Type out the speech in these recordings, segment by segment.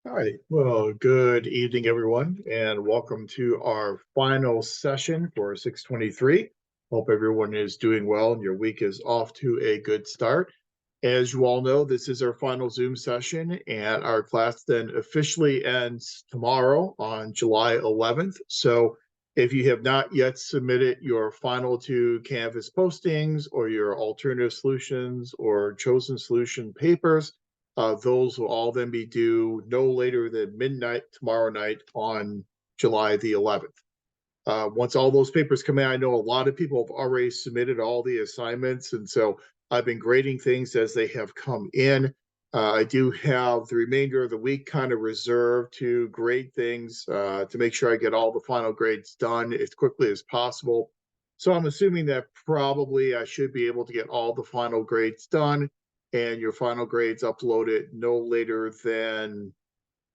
All right. Well, good evening, everyone, and welcome to our final session for 623. Hope everyone is doing well and your week is off to a good start. As you all know, this is our final Zoom session, and our class then officially ends tomorrow on July 11th. So if you have not yet submitted your final two Canvas postings or your alternative solutions or chosen solution papers, those will all then be due no later than midnight tomorrow night on July the 11th. Once all those papers come in, I know a lot of people have already submitted all the assignments, and so I've been grading things as they have come in. I do have the remainder of the week kind of reserved to grade things to make sure I get all the final grades done as quickly as possible. So I'm assuming that probably I should be able to get all the final grades done and your final grades uploaded no later than,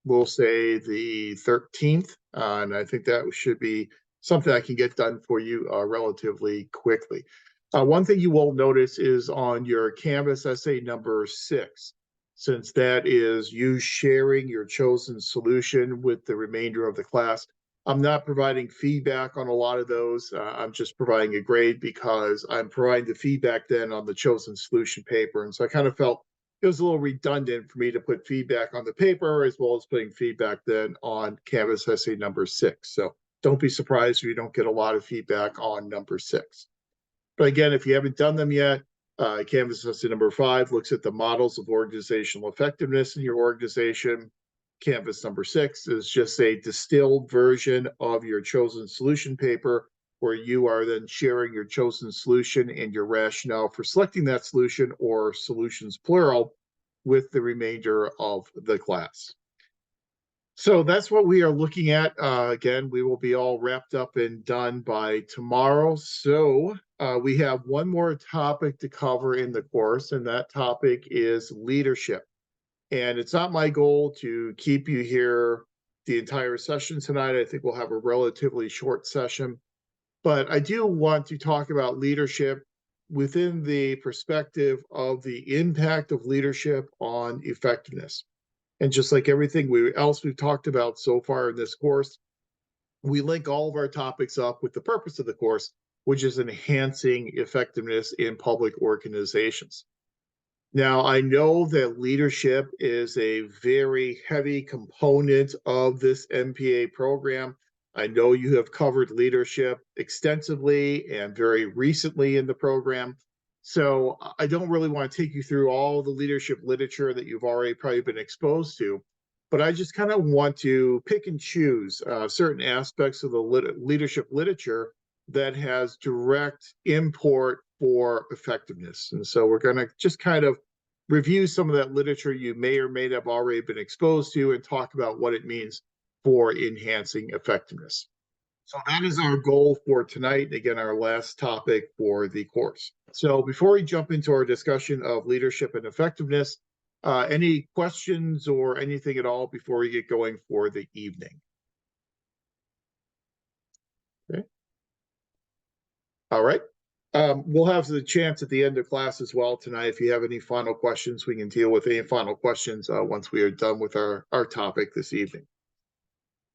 we'll say, the 13th. And I think that should be something I can get done for you relatively quickly. One thing you will notice is on your Canvas essay number 6, since that is you sharing your chosen solution with the remainder of the class, I'm not providing feedback on a lot of those. I'm just providing a grade because I'm providing the feedback then on the chosen solution paper. And so I kind of felt it was a little redundant for me to put feedback on the paper as well as putting feedback then on Canvas essay number 6. So don't be surprised if you don't get a lot of feedback on number 6. But again, if you haven't done them yet, Canvas essay number 5 looks at the models of organizational effectiveness in your organization. Canvas number 6 is just a distilled version of your chosen solution paper where you are then sharing your chosen solution and your rationale for selecting that solution or solutions plural with the remainder of the class. So that's what we are looking at. Again, we will be all wrapped up and done by tomorrow. So we have one more topic to cover in the course, and that topic is leadership. And it's not my goal to keep you here the entire session tonight. I think we'll have a relatively short session. But I do want to talk about leadership within the perspective of the impact of leadership on effectiveness. And just like everything else we've talked about so far in this course, we link all of our topics up with the purpose of the course, which is enhancing effectiveness in public organizations. Now, I know that leadership is a very heavy component of this MPA program. I know you have covered leadership extensively and very recently in the program. So I don't really want to take you through all the leadership literature that you've already probably been exposed to, but I just kind of want to pick and choose certain aspects of the leadership literature that has direct import for effectiveness. And so we're going to just kind of review some of that literature you may or may have already been exposed to and talk about what it means for enhancing effectiveness. So that is our goal for tonight. Again, our last topic for the course. So before we jump into our discussion of leadership and effectiveness, any questions or anything at all before we get going for the evening? Okay. All right. We'll have the chance at the end of class as well tonight. If you have any final questions, we can deal with any final questions once we are done with our topic this evening.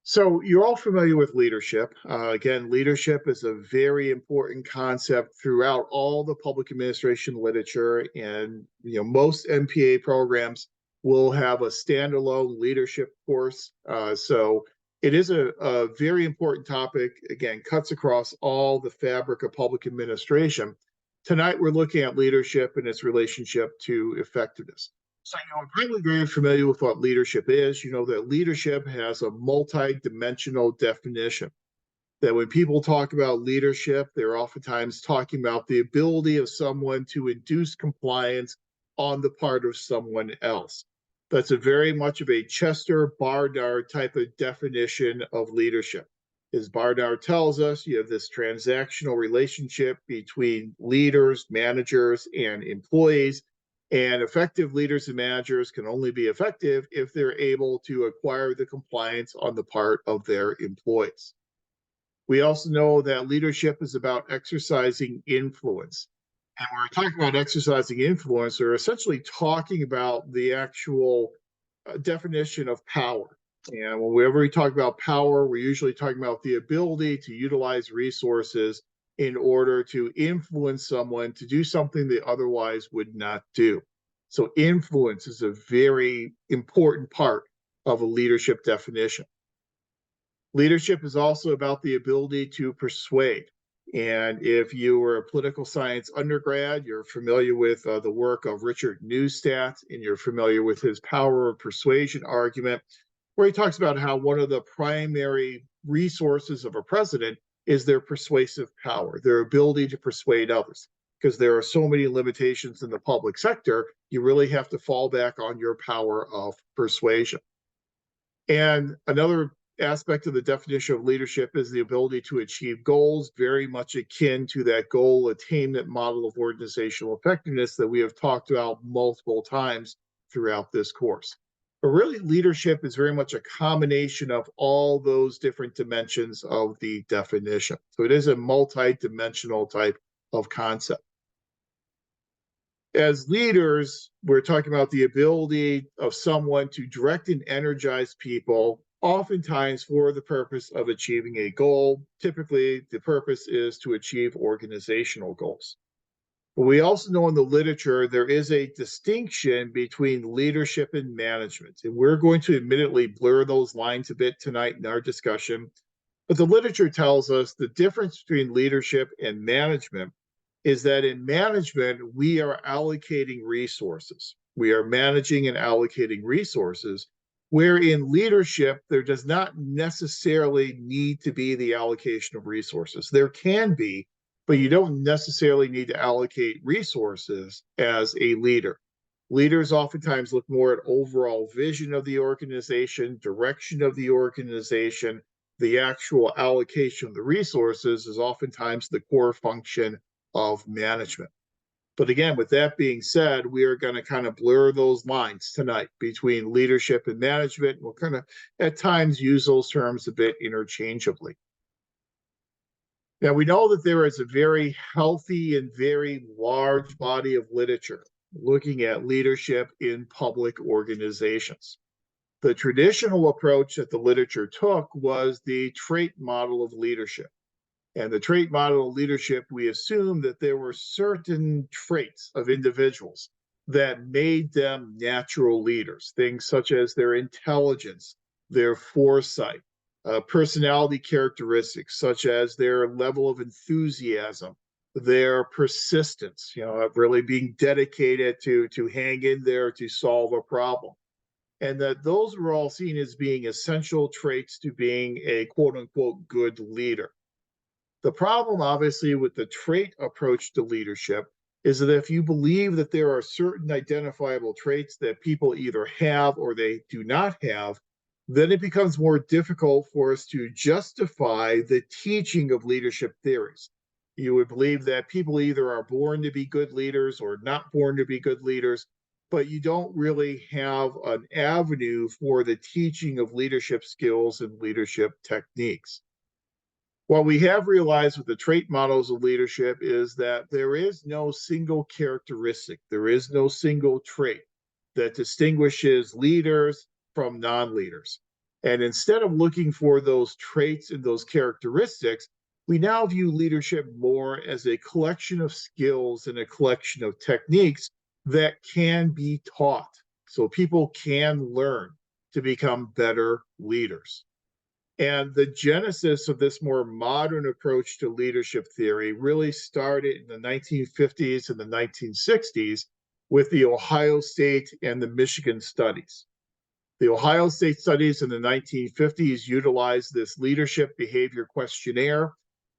So you're all familiar with leadership. Again, leadership is a very important concept throughout all the public administration literature, and most MPA programs will have a standalone leadership course. So it is a very important topic. Again, cuts across all the fabric of public administration. Tonight, we're looking at leadership and its relationship to effectiveness. So you're probably very familiar with what leadership is. You know that leadership has a multi-dimensional definition. That when people talk about leadership, they're oftentimes talking about the ability of someone to induce compliance on the part of someone else. That's a very much of a Chester Barnard type of definition of leadership. As Barnard tells us, you have this transactional relationship between leaders, managers, and employees. And effective leaders and managers can only be effective if they're able to acquire the compliance on the part of their employees. We also know that leadership is about exercising influence. And when we're talking about exercising influence, we're essentially talking about the actual definition of power. And whenever we talk about power, we're usually talking about the ability to utilize resources in order to influence someone to do something they otherwise would not do. So influence is a very important part of a leadership definition. Leadership is also about the ability to persuade. And if you were a political science undergrad, you're familiar with the work of Richard Neustadt, and you're familiar with his power of persuasion argument, where he talks about how one of the primary resources of a president is their persuasive power, their ability to persuade others. Because there are so many limitations in the public sector, you really have to fall back on your power of persuasion. And another aspect of the definition of leadership is the ability to achieve goals, very much akin to that goal attainment model of organizational effectiveness that we have talked about multiple times throughout this course. But really, leadership is very much a combination of all those different dimensions of the definition. So it is a multi-dimensional type of concept. As leaders, we're talking about the ability of someone to direct and energize people, oftentimes for the purpose of achieving a goal. Typically, the purpose is to achieve organizational goals. But we also know in the literature there is a distinction between leadership and management. And we're going to admittedly blur those lines a bit tonight in our discussion. But the literature tells us the difference between leadership and management is that in management, we are allocating resources. We are managing and allocating resources, where in leadership, there does not necessarily need to be the allocation of resources. There can be, but you don't necessarily need to allocate resources as a leader. Leaders oftentimes look more at overall vision of the organization, direction of the organization. The actual allocation of the resources is oftentimes the core function of management. But again, with that being said, we are going to kind of blur those lines tonight between leadership and management. We'll kind of at times use those terms a bit interchangeably. Now, we know that there is a very healthy and very large body of literature looking at leadership in public organizations. The traditional approach that the literature took was the trait model of leadership. And the trait model of leadership, we assume that there were certain traits of individuals that made them natural leaders, things such as their intelligence, their foresight, personality characteristics such as their level of enthusiasm, their persistence, really being dedicated to hang in there to solve a problem. And that those were all seen as being essential traits to being a quote unquote good leader. The problem, obviously, with the trait approach to leadership is that if you believe that there are certain identifiable traits that people either have or they do not have, then it becomes more difficult for us to justify the teaching of leadership theories. You would believe that people either are born to be good leaders or not born to be good leaders, but you don't really have an avenue for the teaching of leadership skills and leadership techniques. What we have realized with the trait models of leadership is that there is no single characteristic, there is no single trait that distinguishes leaders from non-leaders. And instead of looking for those traits and those characteristics, we now view leadership more as a collection of skills and a collection of techniques that can be taught. So people can learn to become better leaders. And the genesis of this more modern approach to leadership theory really started in the 1950s and the 1960s with the Ohio State and the Michigan studies. The Ohio State studies in the 1950s utilized this leadership behavior questionnaire.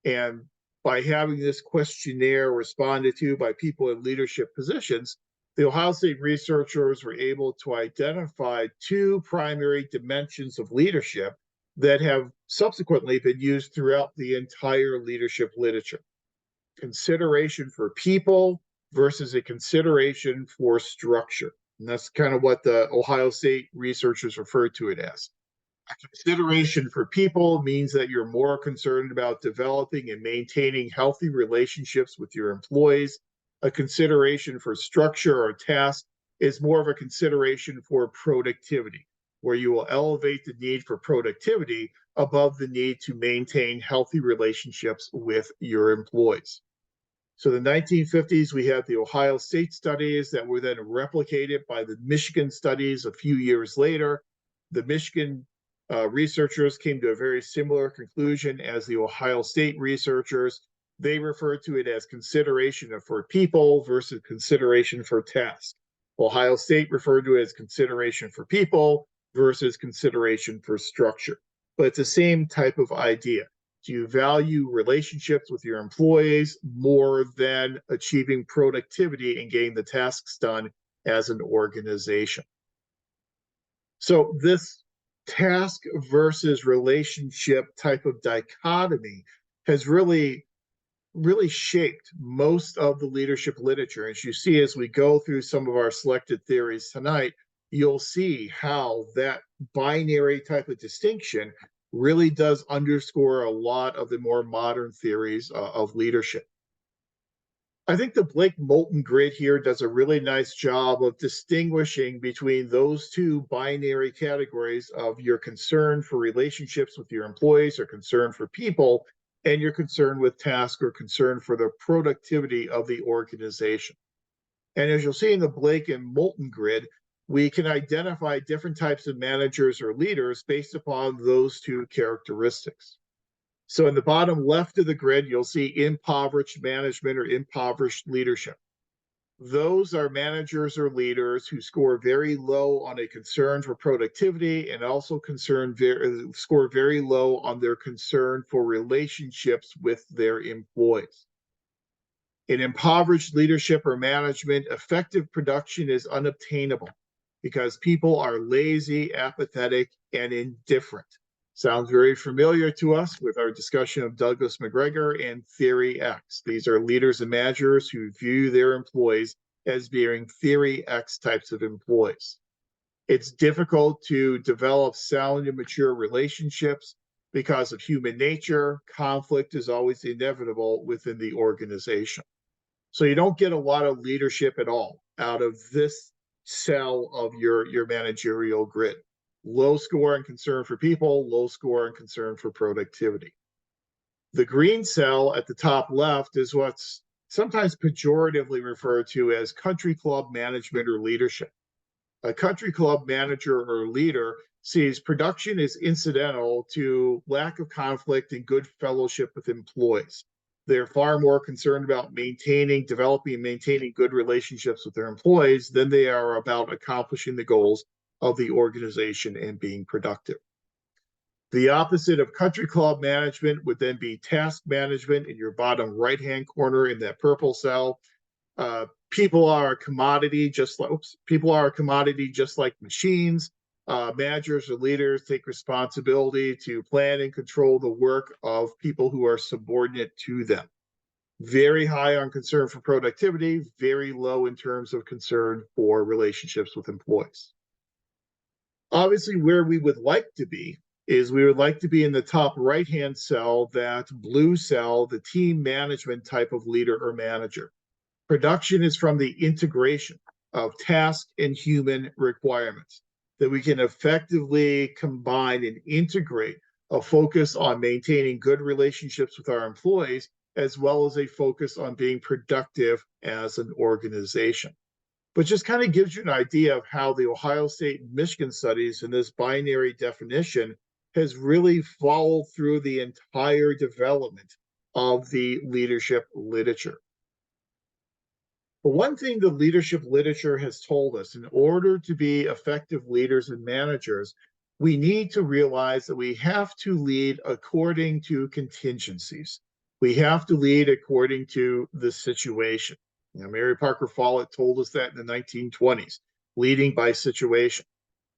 And by having this questionnaire responded to by people in leadership positions, the Ohio State researchers were able to identify two primary dimensions of leadership that have subsequently been used throughout the entire leadership literature. Consideration for people versus a consideration for structure. And that's kind of what the Ohio State researchers referred to it as. A consideration for people means that you're more concerned about developing and maintaining healthy relationships with your employees. A consideration for structure or task is more of a consideration for productivity, where you will elevate the need for productivity above the need to maintain healthy relationships with your employees. So the 1950s, we had the Ohio State studies that were then replicated by the Michigan studies a few years later. The Michigan researchers came to a very similar conclusion as the Ohio State researchers. They referred to it as consideration for people versus consideration for task. Ohio State referred to it as consideration for people versus consideration for structure. But it's the same type of idea. Do you value relationships with your employees more than achieving productivity and getting the tasks done as an organization? So this task versus relationship type of dichotomy has really shaped most of the leadership literature. As you see, as we go through some of our selected theories tonight, you'll see how that binary type of distinction really does underscore a lot of the more modern theories of leadership. I think the Blake Moulton grid here does a really nice job of distinguishing between those two binary categories of your concern for relationships with your employees or concern for people, and your concern with task or concern for the productivity of the organization. And as you'll see in the Blake and Moulton grid, we can identify different types of managers or leaders based upon those two characteristics. So in the bottom left of the grid, you'll see impoverished management or impoverished leadership. Those are managers or leaders who score very low on a concern for productivity and also score very low on their concern for relationships with their employees. In impoverished leadership or management, effective production is unobtainable because people are lazy, apathetic, and indifferent. Sounds very familiar to us with our discussion of Douglas McGregor and Theory X. These are leaders and managers who view their employees as being Theory X types of employees. It's difficult to develop sound and mature relationships because of human nature. Conflict is always inevitable within the organization. So you don't get a lot of leadership at all out of this cell of your managerial grid. Low score and concern for people, low score and concern for productivity. The green cell at the top left is what's sometimes pejoratively referred to as country club management or leadership. A country club manager or leader sees production as incidental to lack of conflict and good fellowship with employees. They're far more concerned about developing and maintaining good relationships with their employees than they are about accomplishing the goals of the organization and being productive. The opposite of country club management would then be task management in your bottom right-hand corner in that purple cell. People are a commodity, just like machines. Managers or leaders take responsibility to plan and control the work of people who are subordinate to them. Very high on concern for productivity, very low in terms of concern for relationships with employees. Obviously, where we would like to be is we would like to be in the top right-hand cell, that blue cell, the team management type of leader or manager. Production is from the integration of task and human requirements, that we can effectively combine and integrate a focus on maintaining good relationships with our employees, as well as a focus on being productive as an organization. But just kind of gives you an idea of how the Ohio State and Michigan studies in this binary definition has really followed through the entire development of the leadership literature. But one thing the leadership literature has told us, in order to be effective leaders and managers, we need to realize that we have to lead according to contingencies. We have to lead according to the situation. Mary Parker Follett told us that in the 1920s, leading by situation.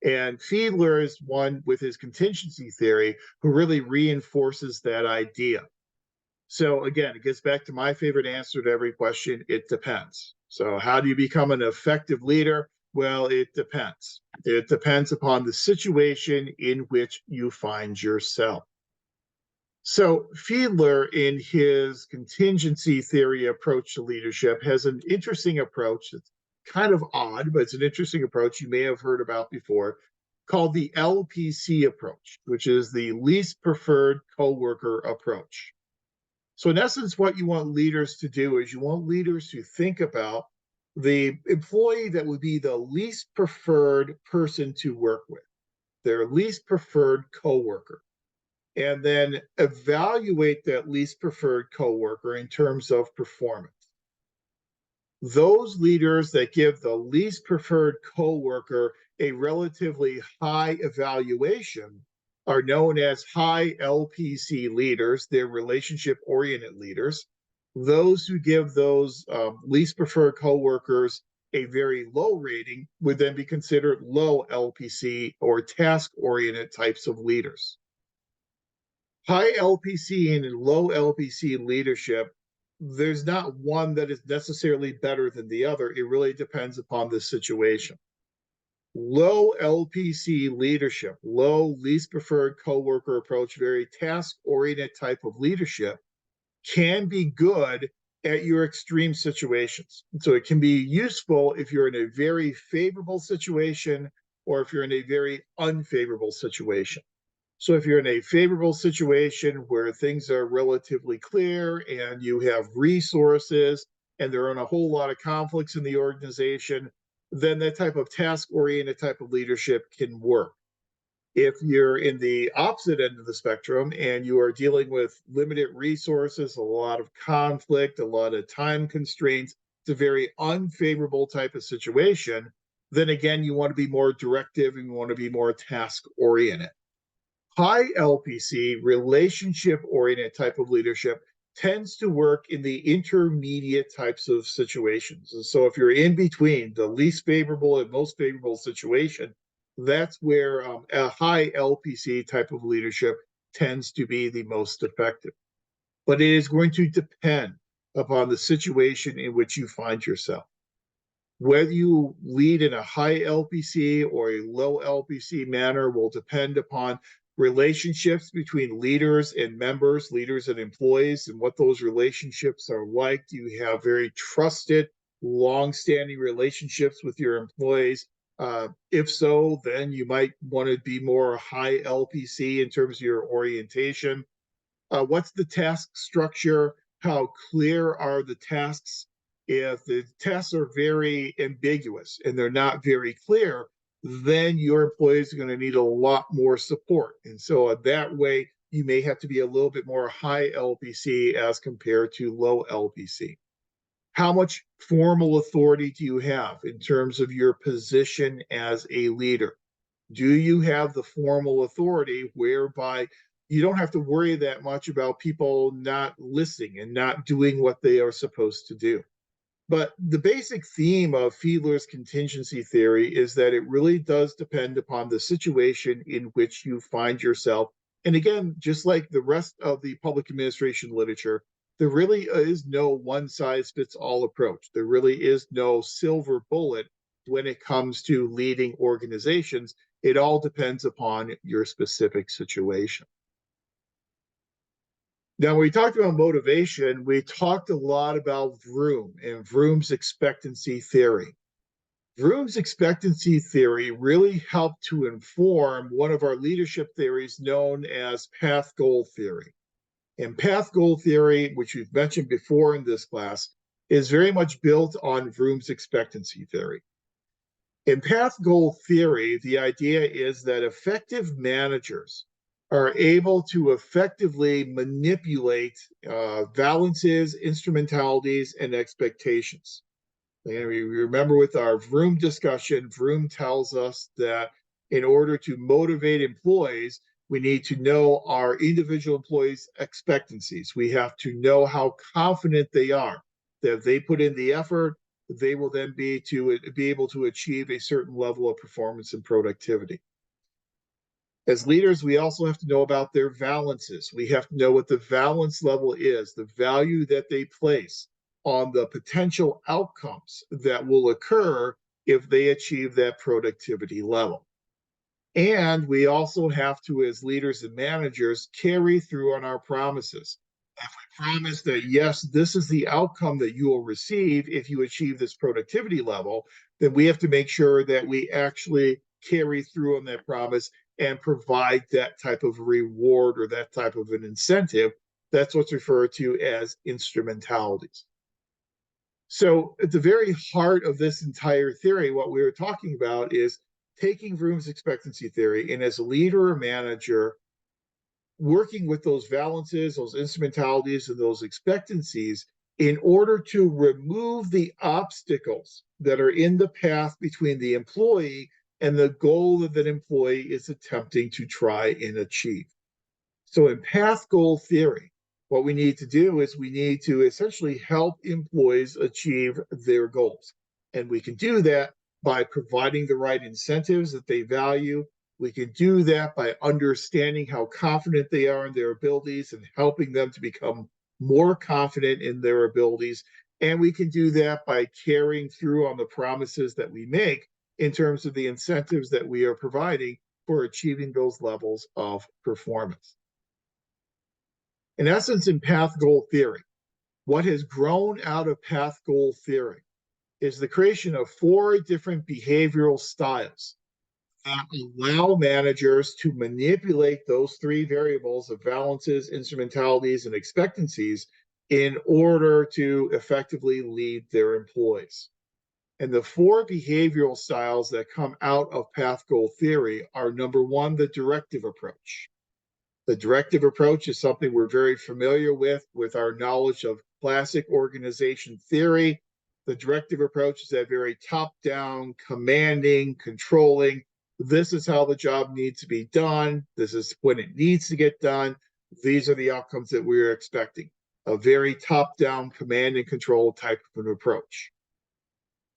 And Fiedler is one with his contingency theory who really reinforces that idea. So again, it gets back to my favorite answer to every question: it depends. So how do you become an effective leader? Well, it depends. It depends upon the situation in which you find yourself. So Fiedler, in his contingency theory approach to leadership, has an interesting approach that's kind of odd, but it's an interesting approach you may have heard about before, called the LPC approach, which is the least preferred coworker approach. So in essence, what you want leaders to do is you want leaders to think about the employee that would be the least preferred person to work with, their least preferred coworker, and then evaluate that least preferred coworker in terms of performance. Those leaders that give the least preferred coworker a relatively high evaluation are known as high LPC leaders. They're relationship oriented leaders. Those who give those least preferred coworkers a very low rating would then be considered low LPC or task oriented types of leaders. High LPC and low LPC leadership, there's not one that is necessarily better than the other. It really depends upon the situation. Low LPC leadership, low least preferred coworker approach, very task oriented type of leadership can be good at your extreme situations. So it can be useful if you're in a very favorable situation or if you're in a very unfavorable situation. So if you're in a favorable situation where things are relatively clear and you have resources and there aren't a whole lot of conflicts in the organization, then that type of task-oriented type of leadership can work. If you're in the opposite end of the spectrum and you are dealing with limited resources, a lot of conflict, a lot of time constraints, it's a very unfavorable type of situation, then again, you want to be more directive and you want to be more task-oriented. High LPC, relationship oriented type of leadership, tends to work in the intermediate types of situations. And so if you're in between the least favorable and most favorable situation, that's where a high LPC type of leadership tends to be the most effective. But it is going to depend upon the situation in which you find yourself. Whether you lead in a high LPC or a low LPC manner will depend upon relationships between leaders and members, leaders and employees, and what those relationships are like. Do you have very trusted, long-standing relationships with your employees? If so, then you might want to be more high LPC in terms of your orientation. What's the task structure? How clear are the tasks? If the tasks are very ambiguous and they're not very clear, then your employees are going to need a lot more support. And so that way, you may have to be a little bit more high LPC as compared to low LPC. How much formal authority do you have in terms of your position as a leader? Do you have the formal authority whereby you don't have to worry that much about people not listening and not doing what they are supposed to do? But the basic theme of Fiedler's contingency theory is that it really does depend upon the situation in which you find yourself. And again, just like the rest of the public administration literature, there really is no one size fits all approach. There really is no silver bullet when it comes to leading organizations. It all depends upon your specific situation. Now, when we talked about motivation, we talked a lot about Vroom and Vroom's expectancy theory. Vroom's expectancy theory really helped to inform one of our leadership theories known as path goal theory. And path goal theory, which we've mentioned before in this class, is very much built on Vroom's expectancy theory. In path goal theory, the idea is that effective managers are able to effectively manipulate valances, instrumentalities, and expectations. And we remember with our Vroom discussion, Vroom tells us that in order to motivate employees, we need to know our individual employees' expectancies. We have to know how confident they are that if they put in the effort, they will then be able to achieve a certain level of performance and productivity. As leaders, we also have to know about their valances. We have to know what the valence level is, the value that they place on the potential outcomes that will occur if they achieve that productivity level. And we also have to, as leaders and managers, carry through on our promises. If we promise that, yes, this is the outcome that you will receive if you achieve this productivity level, then we have to make sure that we actually carry through on that promise and provide that type of reward or that type of an incentive. That's what's referred to as instrumentalities. So at the very heart of this entire theory, what we were talking about is taking Vroom's expectancy theory, and as a leader or manager, working with those valences, those instrumentalities, and those expectancies in order to remove the obstacles that are in the path between the employee and the goal that that employee is attempting to try and achieve. So in path goal theory, what we need to do is we need to essentially help employees achieve their goals. And we can do that by providing the right incentives that they value. We can do that by understanding how confident they are in their abilities and helping them to become more confident in their abilities. And we can do that by carrying through on the promises that we make in terms of the incentives that we are providing for achieving those levels of performance. In essence, in path goal theory, what has grown out of path goal theory is the creation of 4 different behavioral styles that allow managers to manipulate those 3 variables of valences, instrumentalities, and expectancies in order to effectively lead their employees. And the 4 behavioral styles that come out of path goal theory are: number 1, the directive approach. The directive approach is something we're very familiar with our knowledge of classic organization theory. The directive approach is that very top-down, commanding, controlling. This is how the job needs to be done. This is when it needs to get done. These are the outcomes that we're expecting. A very top-down, command and control type of an approach.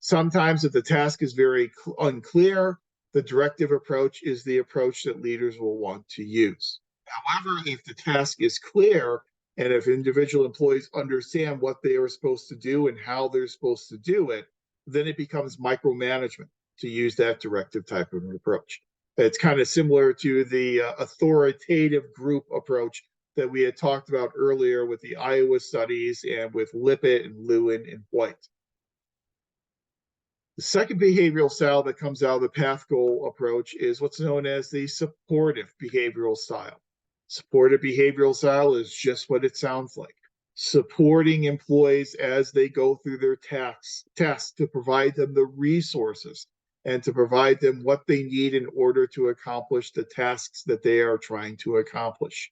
Sometimes if the task is very unclear, the directive approach is the approach that leaders will want to use. However, if the task is clear and if individual employees understand what they are supposed to do and how they're supposed to do it, then it becomes micromanagement to use that directive type of an approach. It's kind of similar to the authoritative group approach that we had talked about earlier with the Iowa studies and with Lippitt and Lewin and White. The second behavioral style that comes out of the path goal approach is what's known as the supportive behavioral style. Supportive behavioral style is just what it sounds like. Supporting employees as they go through their tasks to provide them the resources and to provide them what they need in order to accomplish the tasks that they are trying to accomplish.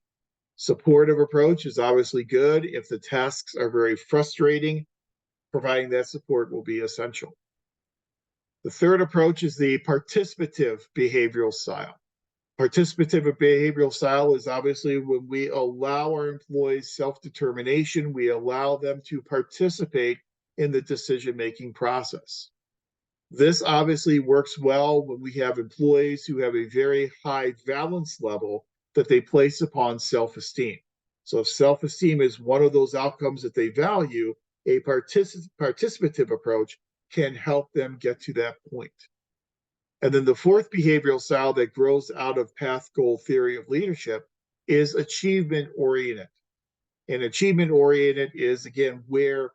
Supportive approach is obviously good. If the tasks are very frustrating, providing that support will be essential. The third approach is the participative behavioral style. Participative behavioral style is obviously when we allow our employees self-determination, we allow them to participate in the decision-making process. This obviously works well when we have employees who have a very high valence level that they place upon self-esteem. So if self-esteem is one of those outcomes that they value, a participative approach can help them get to that point. And then the fourth behavioral style that grows out of path goal theory of leadership is achievement oriented. And achievement oriented is, again, where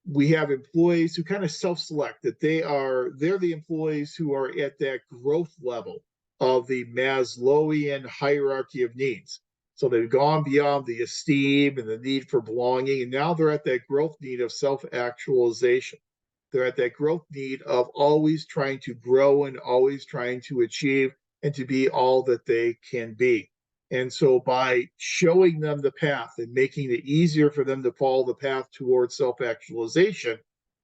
we have employees who kind of self-select that they're the employees who are at that growth level of the Maslowian hierarchy of needs. So they've gone beyond the esteem and the need for belonging, and now they're at that growth need of self-actualization. They're at that growth need of always trying to grow and always trying to achieve and to be all that they can be. And so by showing them the path and making it easier for them to follow the path towards self-actualization,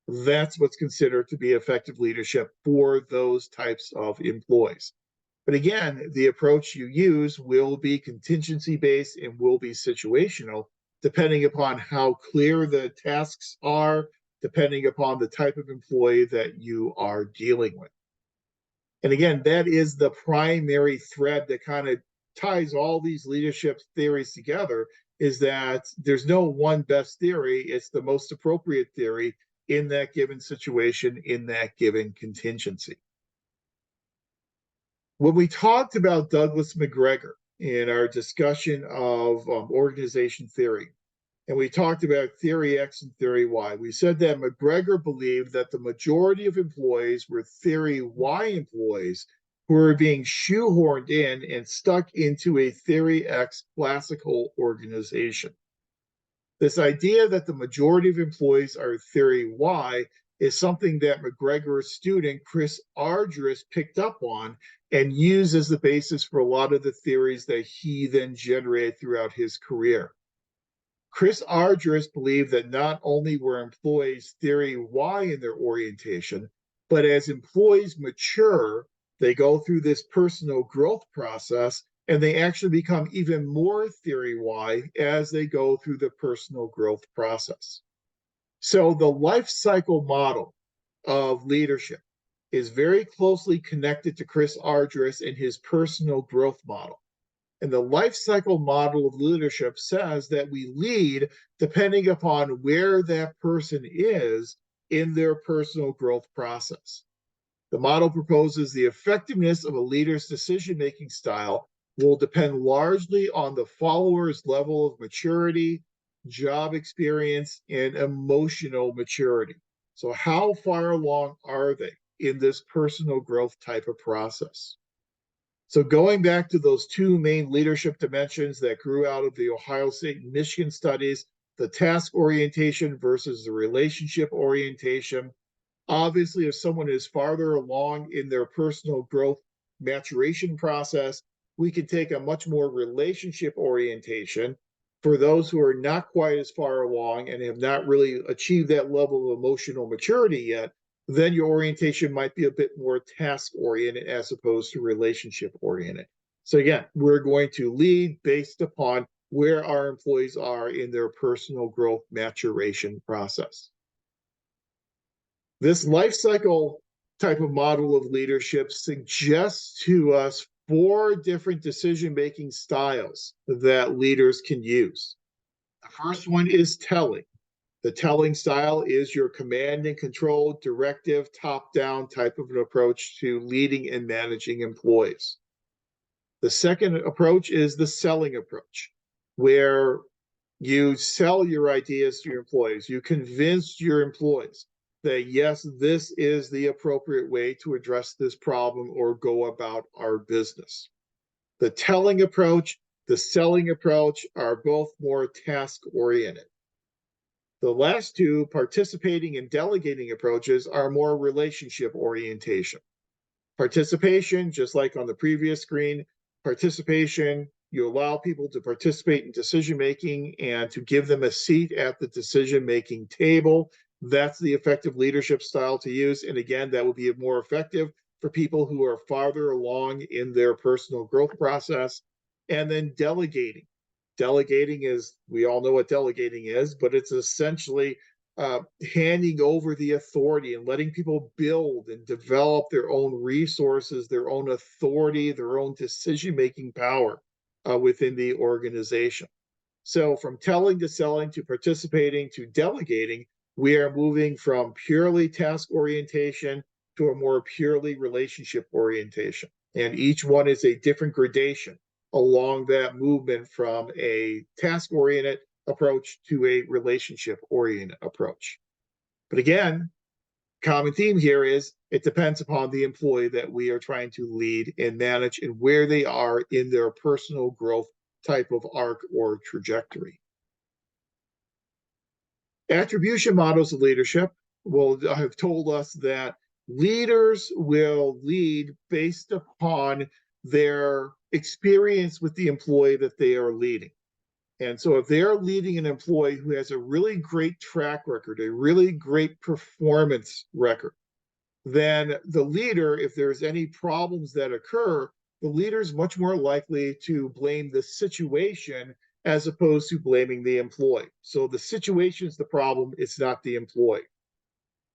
that's what's considered to be effective leadership for those types of employees. But again, the approach you use will be contingency-based and will be situational, depending upon how clear the tasks are, depending upon the type of employee that you are dealing with. And again, that is the primary thread that kind of ties all these leadership theories together, is that there's no one best theory. It's the most appropriate theory in that given situation, in that given contingency. When we talked about Douglas McGregor in our discussion of organization theory, And we talked about theory X and theory Y. We said that McGregor believed that the majority of employees were theory Y employees who were being shoehorned in and stuck into a theory X classical organization. This idea that the majority of employees are theory Y is something that McGregor's student, Chris Argyris, picked up on and used as the basis for a lot of the theories that he then generated throughout his career. Chris Argyris believed that not only were employees theory Y in their orientation, but as employees mature, they go through this personal growth process and they actually become even more theory Y as they go through the personal growth process. So the life cycle model of leadership is very closely connected to Chris Argyris and his personal growth model. And the life cycle model of leadership says that we lead depending upon where that person is in their personal growth process. The model proposes the effectiveness of a leader's decision-making style will depend largely on the follower's level of maturity, job experience, and emotional maturity. So how far along are they in this personal growth type of process? So going back to those two main leadership dimensions that grew out of the Ohio State and Michigan studies, the task orientation versus the relationship orientation. Obviously, if someone is farther along in their personal growth maturation process, we can take a much more relationship orientation. For those who are not quite as far along and have not really achieved that level of emotional maturity yet, then your orientation might be a bit more task oriented as opposed to relationship oriented. So again, we're going to lead based upon where our employees are in their personal growth maturation process. This life cycle type of model of leadership suggests to us 4 different decision-making styles that leaders can use. The first one is telling. The telling style is your command and control, directive, top-down type of an approach to leading and managing employees. The second approach is the selling approach, where you sell your ideas to your employees. You convince your employees that, yes, this is the appropriate way to address this problem or go about our business. The telling approach, the selling approach are both more task-oriented. The last two, participating and delegating approaches, are more relationship orientation. Participation, just like on the previous screen, participation, you allow people to participate in decision making and to give them a seat at the decision making table. That's the effective leadership style to use. And again, that will be more effective for people who are farther along in their personal growth process. And then delegating. Delegating is, we all know what delegating is, but it's essentially handing over the authority and letting people build and develop their own resources, their own authority, their own decision-making power within the organization. So from telling to selling to participating to delegating, we are moving from purely task orientation to a more purely relationship orientation. And each one is a different gradation along that movement from a task-oriented approach to a relationship-oriented approach. But again, common theme here is it depends upon the employee that we are trying to lead and manage and where they are in their personal growth type of arc or trajectory. Attribution models of leadership will have told us that leaders will lead based upon their experience with the employee that they are leading. And so if they're leading an employee who has a really great track record, a really great performance record, then the leader, if there's any problems that occur, the leader is much more likely to blame the situation as opposed to blaming the employee. So the situation is the problem, it's not the employee.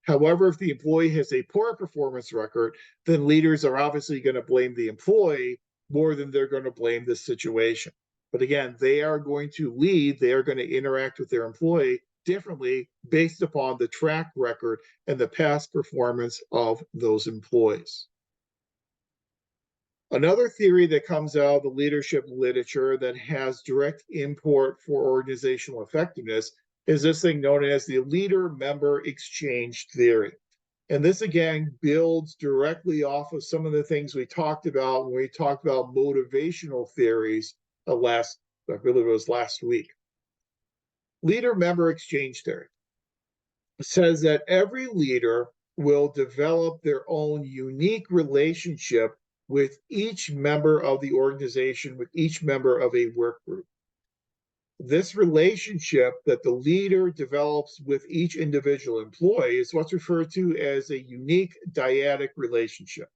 However, if the employee has a poor performance record, then leaders are obviously going to blame the employee more than they're going to blame the situation. But again, they are going to lead, they are going to interact with their employee differently based upon the track record and the past performance of those employees. Another theory that comes out of the leadership literature that has direct import for organizational effectiveness is this thing known as the leader-member exchange theory. And this again builds directly off of some of the things we talked about when we talked about motivational theories I believe it was last week. Leader-member exchange theory says that every leader will develop their own unique relationship with each member of the organization, with each member of a work group. This relationship that the leader develops with each individual employee is what's referred to as a unique dyadic relationship.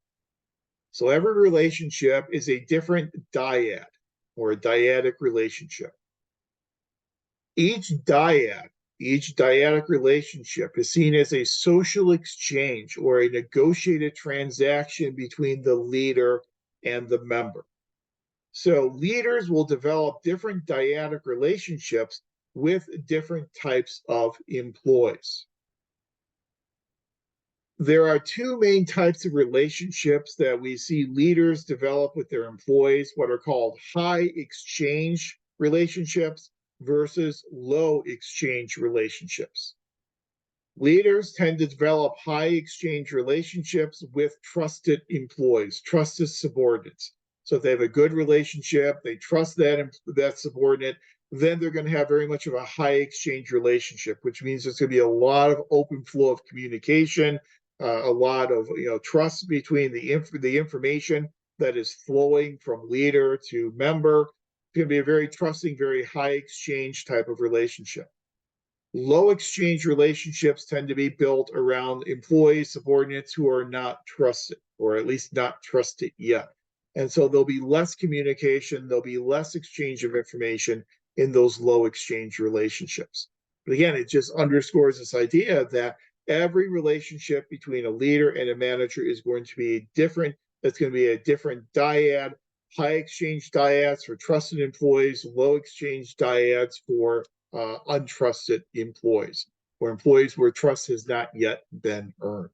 So every relationship is a different dyad or a dyadic relationship. Each dyad, each dyadic relationship is seen as a social exchange or a negotiated transaction between the leader and the member. So leaders will develop different dyadic relationships with different types of employees. There are two main types of relationships that we see leaders develop with their employees, what are called high exchange relationships versus low exchange relationships. Leaders tend to develop high exchange relationships with trusted employees, trusted subordinates. So if they have a good relationship, they trust that subordinate, then they're going to have very much of a high exchange relationship, which means there's going to be a lot of open flow of communication, a lot of trust between the information that is flowing from leader to member. It's going to be a very trusting, very high exchange type of relationship. Low exchange relationships tend to be built around employees, subordinates who are not trusted, or at least not trusted yet. And so there'll be less communication, there'll be less exchange of information in those low exchange relationships. But again, it just underscores this idea that every relationship between a leader and a manager is going to be different. It's going to be a different dyad, high exchange dyads for trusted employees, low exchange dyads for untrusted employees, or employees where trust has not yet been earned.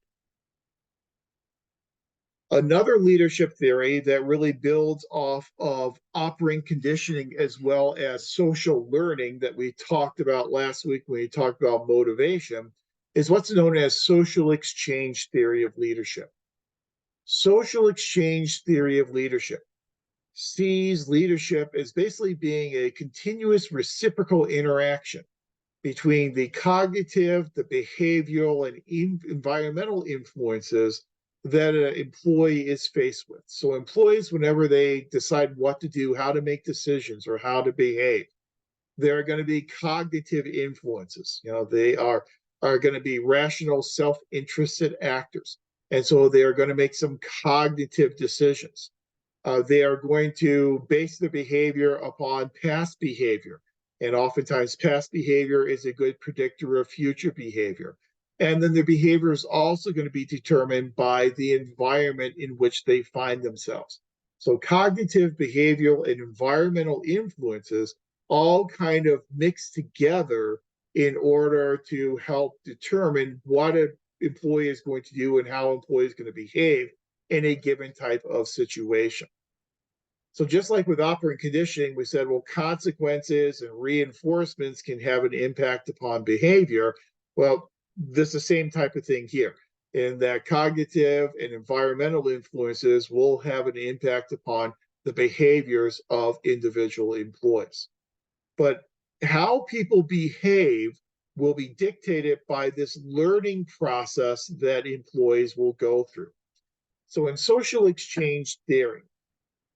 Another leadership theory that really builds off of operant conditioning as well as social learning that we talked about last week when we talked about motivation is what's known as social exchange theory of leadership. Social exchange theory of leadership sees leadership as basically being a continuous reciprocal interaction between the cognitive, the behavioral, and environmental influences that an employee is faced with. So employees, whenever they decide what to do, how to make decisions, or how to behave, there are going to be cognitive influences. They are going to be rational, self-interested actors. And so they are going to make some cognitive decisions. They are going to base their behavior upon past behavior. And oftentimes, past behavior is a good predictor of future behavior. And then their behavior is also going to be determined by the environment in which they find themselves. So, cognitive, behavioral, and environmental influences all kind of mix together in order to help determine what an employee is going to do and how an employee is going to behave in a given type of situation. So just like with operant conditioning, we said, well, consequences and reinforcements can have an impact upon behavior. Well, this is the same type of thing here, in that cognitive and environmental influences will have an impact upon the behaviors of individual employees. But how people behave will be dictated by this learning process that employees will go through. So in social exchange theory,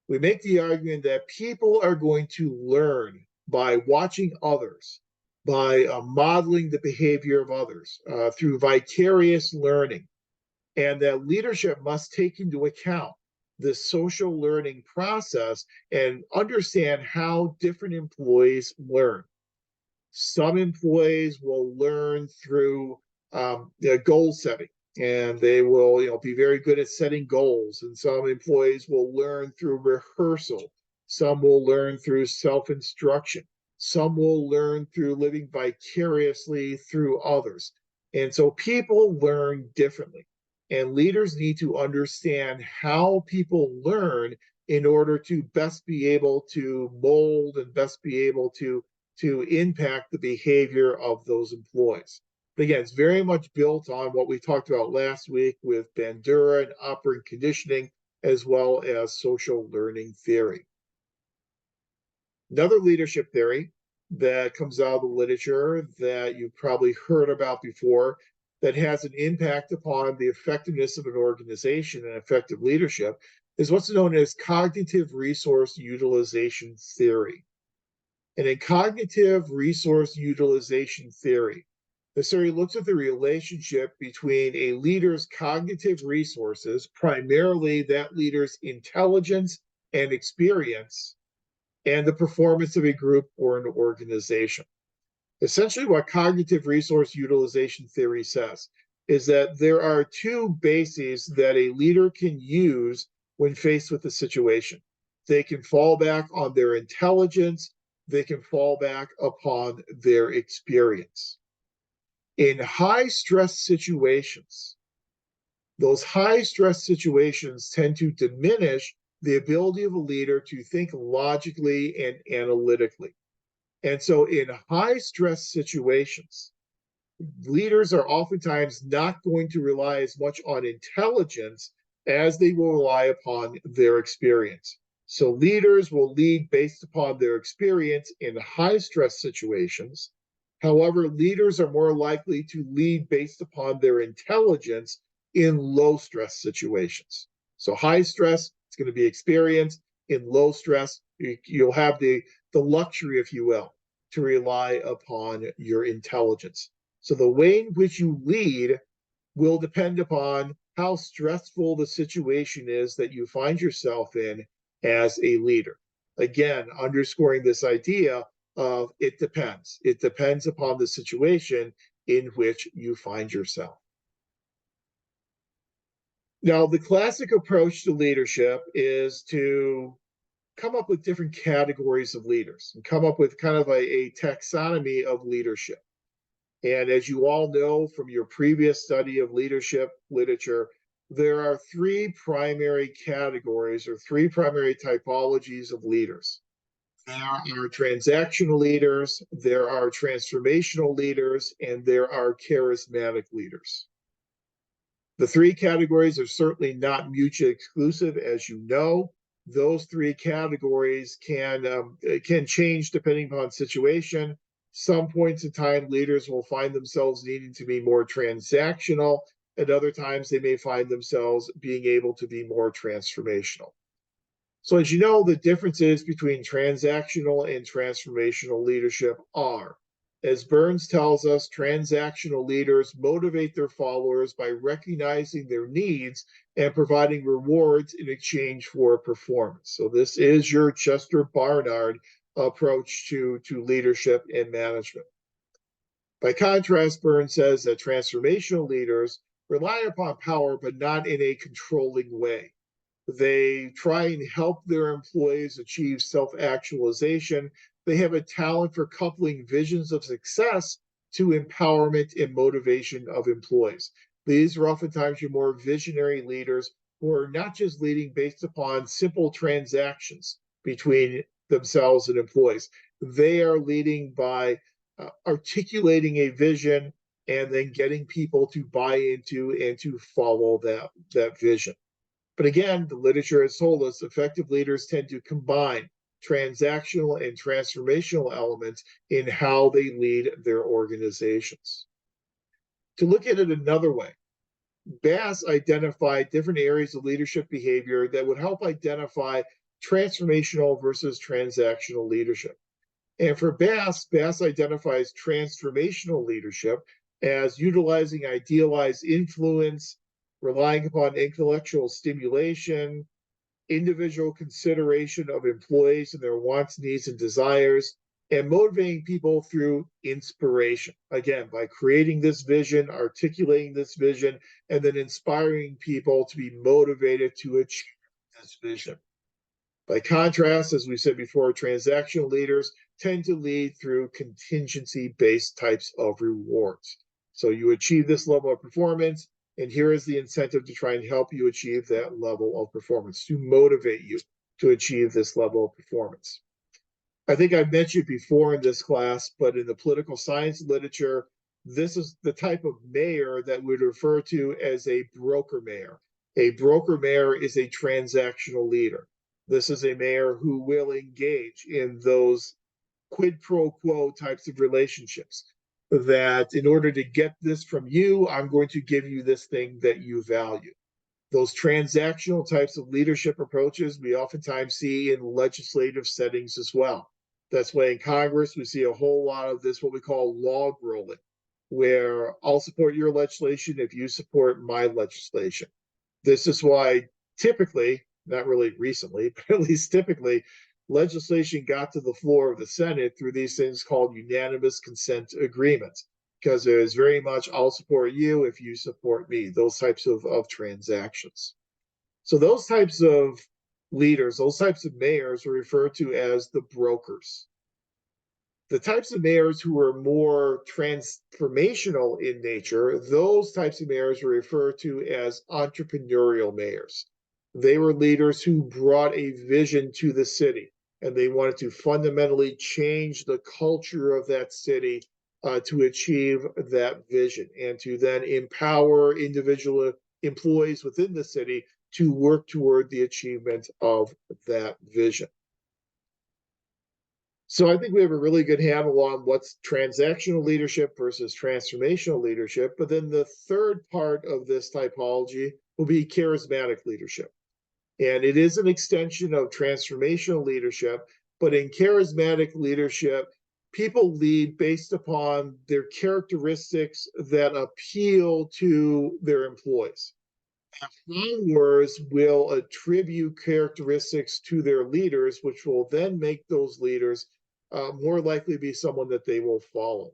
we make the argument that people are going to learn by watching others, by modeling the behavior of others through vicarious learning, and that leadership must take into account the social learning process and understand how different employees learn. Some employees will learn through goal setting, and they will be very good at setting goals. And some employees will learn through rehearsal. Some will learn through self-instruction. Some will learn through living vicariously through others. And so people learn differently. And leaders need to understand how people learn in order to best be able to mold and best be able to impact the behavior of those employees. But again, it's very much built on what we talked about last week with Bandura and operant conditioning, as well as social learning theory. Another leadership theory that comes out of the literature that you've probably heard about before that has an impact upon the effectiveness of an organization and effective leadership is what's known as cognitive resource utilization theory. And in cognitive resource utilization theory, the theory looks at the relationship between a leader's cognitive resources, primarily that leader's intelligence and experience, and the performance of a group or an organization. Essentially, what cognitive resource utilization theory says is that there are two bases that a leader can use when faced with a situation. They can fall back on their intelligence, they can fall back upon their experience. In high stress situations, those high stress situations tend to diminish the ability of a leader to think logically and analytically. And so, in high stress situations, leaders are oftentimes not going to rely as much on intelligence as they will rely upon their experience. So, leaders will lead based upon their experience in high stress situations. However, leaders are more likely to lead based upon their intelligence in low stress situations. So, high stress, it's going to be experience. In low stress, you'll have the luxury, if you will, to rely upon your intelligence. So the way in which you lead will depend upon how stressful the situation is that you find yourself in as a leader. Again, underscoring this idea of it depends. It depends upon the situation in which you find yourself. Now, the classic approach to leadership is to come up with different categories of leaders and come up with kind of a taxonomy of leadership. And as you all know from your previous study of leadership literature, there are three primary categories or three primary typologies of leaders. There are transactional leaders, there are transformational leaders, and there are charismatic leaders. The three categories are certainly not mutually exclusive, as you know. Those three categories can change depending upon situation. Some points in time, leaders will find themselves needing to be more transactional. At other times, they may find themselves being able to be more transformational. So as you know, the differences between transactional and transformational leadership are, as Burns tells us, transactional leaders motivate their followers by recognizing their needs and providing rewards in exchange for performance. So this is your Chester Barnard approach to leadership and management. By contrast, Burns says that transformational leaders rely upon power, but not in a controlling way. They try and help their employees achieve self-actualization. They have a talent for coupling visions of success to empowerment and motivation of employees. These are oftentimes your more visionary leaders who are not just leading based upon simple transactions between themselves and employees. They are leading by articulating a vision and then getting people to buy into and to follow that vision. But again, the literature has told us effective leaders tend to combine transactional and transformational elements in how they lead their organizations. To look at it another way, Bass identified different areas of leadership behavior that would help identify transformational versus transactional leadership. And for Bass identifies transformational leadership as utilizing idealized influence, relying upon intellectual stimulation, individual consideration of employees and their wants, needs, and desires, and motivating people through inspiration. Again, by creating this vision, articulating this vision, and then inspiring people to be motivated to achieve this vision. By contrast, as we said before, transactional leaders tend to lead through contingency-based types of rewards. So you achieve this level of performance, and here is the incentive to try and help you achieve that level of performance, to motivate you, to achieve this level of performance. I think I've mentioned before in this class, but in the political science literature, this is the type of mayor that we'd refer to as a broker mayor. A broker mayor is a transactional leader. This is a mayor who will engage in those quid pro quo types of relationships, that in order to get this from you, I'm going to give you this thing that you value. Those transactional types of leadership approaches we oftentimes see in legislative settings as well. That's why in Congress we see a whole lot of this, what we call log rolling, where I'll support your legislation if you support my legislation. This is why typically, not really recently, but at least typically, legislation got to the floor of the Senate through these things called unanimous consent agreements, because it is very much I'll support you if you support me, those types of transactions. So those types of leaders, those types of mayors are referred to as the brokers. The types of mayors who are more transformational in nature, those types of mayors are referred to as entrepreneurial mayors. They were leaders who brought a vision to the city, and they wanted to fundamentally change the culture of that city to achieve that vision, and to then empower individual employees within the city to work toward the achievement of that vision. So I think we have a really good handle on what's transactional leadership versus transformational leadership. But then the third part of this typology will be charismatic leadership. And it is an extension of transformational leadership, but in charismatic leadership, people lead based upon their characteristics that appeal to their employees. Followers will attribute characteristics to their leaders, which will then make those leaders more likely to be someone that they will follow.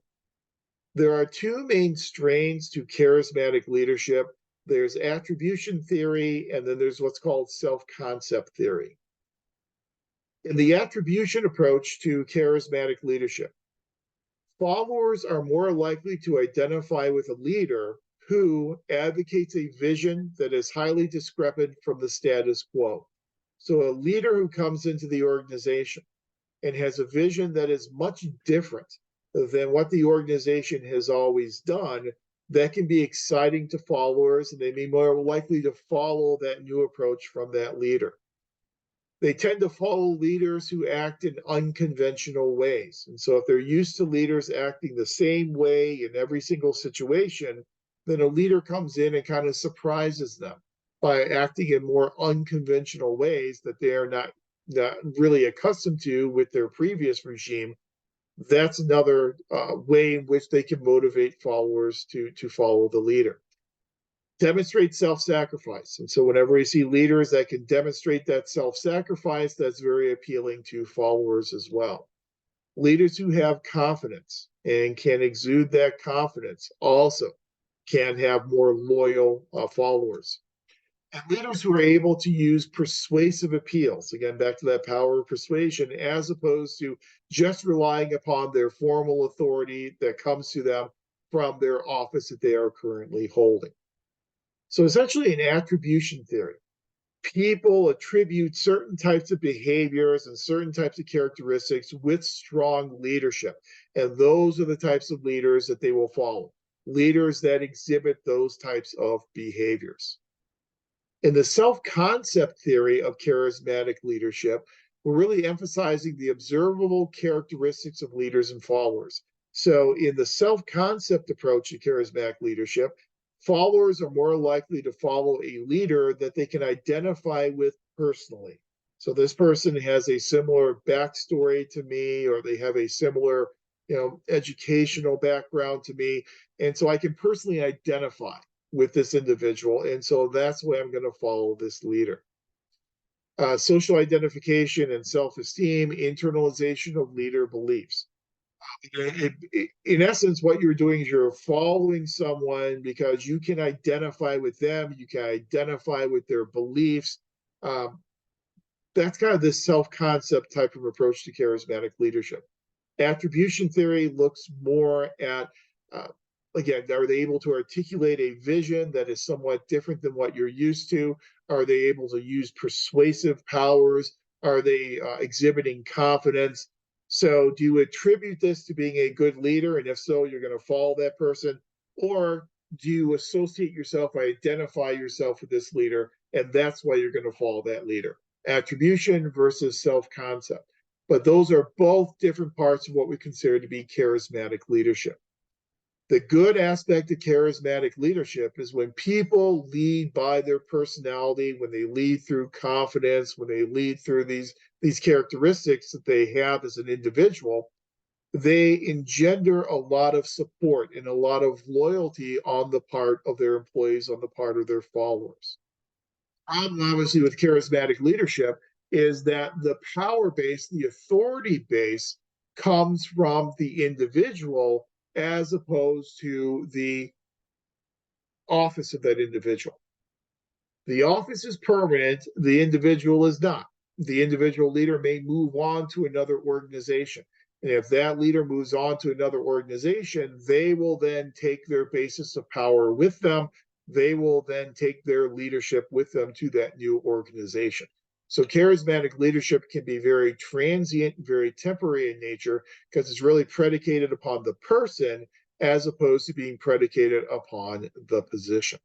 There are two main strains to charismatic leadership. There's attribution theory, and then there's what's called self-concept theory. In the attribution approach to charismatic leadership, followers are more likely to identify with a leader who advocates a vision that is highly discrepant from the status quo. So a leader who comes into the organization and has a vision that is much different than what the organization has always done, that can be exciting to followers, and they may be more likely to follow that new approach from that leader. They tend to follow leaders who act in unconventional ways. And so if they're used to leaders acting the same way in every single situation, then a leader comes in and kind of surprises them by acting in more unconventional ways that they are not really accustomed to with their previous regime. That's another way in which they can motivate followers to follow the leader. Demonstrate self-sacrifice. And so whenever we see leaders that can demonstrate that self-sacrifice, that's very appealing to followers as well. Leaders who have confidence and can exude that confidence also can have more loyal followers. And leaders who are able to use persuasive appeals, again, back to that power of persuasion, as opposed to just relying upon their formal authority that comes to them from their office that they are currently holding. So essentially in attribution theory, people attribute certain types of behaviors and certain types of characteristics with strong leadership. And those are the types of leaders that they will follow, leaders that exhibit those types of behaviors. In the self-concept theory of charismatic leadership, we're really emphasizing the observable characteristics of leaders and followers. So in the self-concept approach to charismatic leadership, followers are more likely to follow a leader that they can identify with personally. So this person has a similar backstory to me, or they have a similar, educational background to me. And so I can personally identify with this individual. And so that's why I'm going to follow this leader. Social identification and self-esteem, internalization of leader beliefs. In essence, what you're doing is you're following someone because you can identify with them, you can identify with their beliefs. That's kind of this self-concept type of approach to charismatic leadership. Attribution theory looks more at, again, are they able to articulate a vision that is somewhat different than what you're used to? Are they able to use persuasive powers? Are they exhibiting confidence? So do you attribute this to being a good leader? And if so, you're going to follow that person? Or do you associate yourself, identify yourself with this leader, and that's why you're going to follow that leader? Attribution versus self-concept. But those are both different parts of what we consider to be charismatic leadership. The good aspect of charismatic leadership is when people lead by their personality, when they lead through confidence, when they lead through these characteristics that they have as an individual, they engender a lot of support and a lot of loyalty on the part of their employees, on the part of their followers. Problem, obviously, with charismatic leadership is that the power base, the authority base, comes from the individual as opposed to the office of that individual. The office is permanent, the individual is not. The individual leader may move on to another organization. And if that leader moves on to another organization, they will then take their basis of power with them. They will then take their leadership with them to that new organization. So charismatic leadership can be very transient, very temporary in nature, because it's really predicated upon the person as opposed to being predicated upon the position.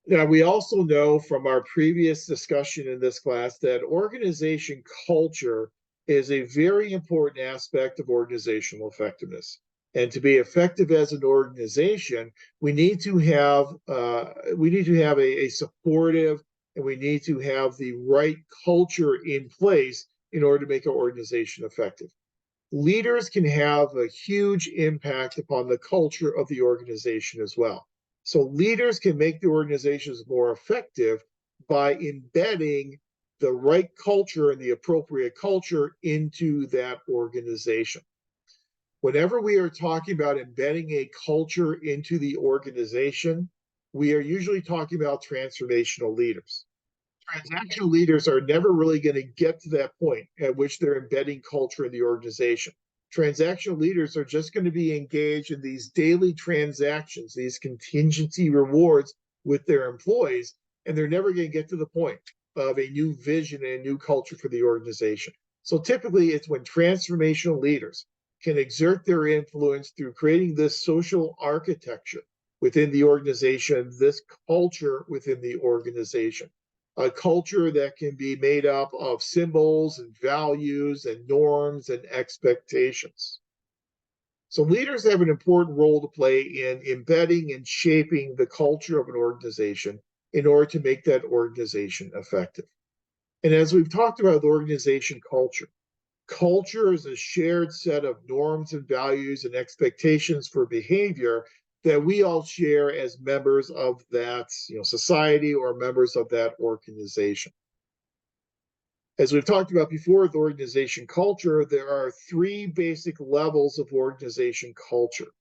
Now, we also know from our previous discussion in this class that organization culture is a very important aspect of organizational effectiveness. And to be effective as an organization, we need to have a supportive, and we need to have the right culture in place in order to make our organization effective. Leaders can have a huge impact upon the culture of the organization as well. So leaders can make the organizations more effective by embedding the right culture and the appropriate culture into that organization. Whenever we are talking about embedding a culture into the organization, we are usually talking about transformational leaders. Transactional leaders are never really going to get to that point at which they're embedding culture in the organization. Transactional leaders are just going to be engaged in these daily transactions, these contingency rewards with their employees, and they're never going to get to the point of a new vision and a new culture for the organization. So typically, it's when transformational leaders can exert their influence through creating this social architecture within the organization, this culture within the organization. A culture that can be made up of symbols and values and norms and expectations. So leaders have an important role to play in embedding and shaping the culture of an organization in order to make that organization effective. And as we've talked about the organization culture, culture is a shared set of norms and values and expectations for behavior that we all share as members of that society or members of that organization. As we've talked about before with organization culture, there are three basic levels of organization culture.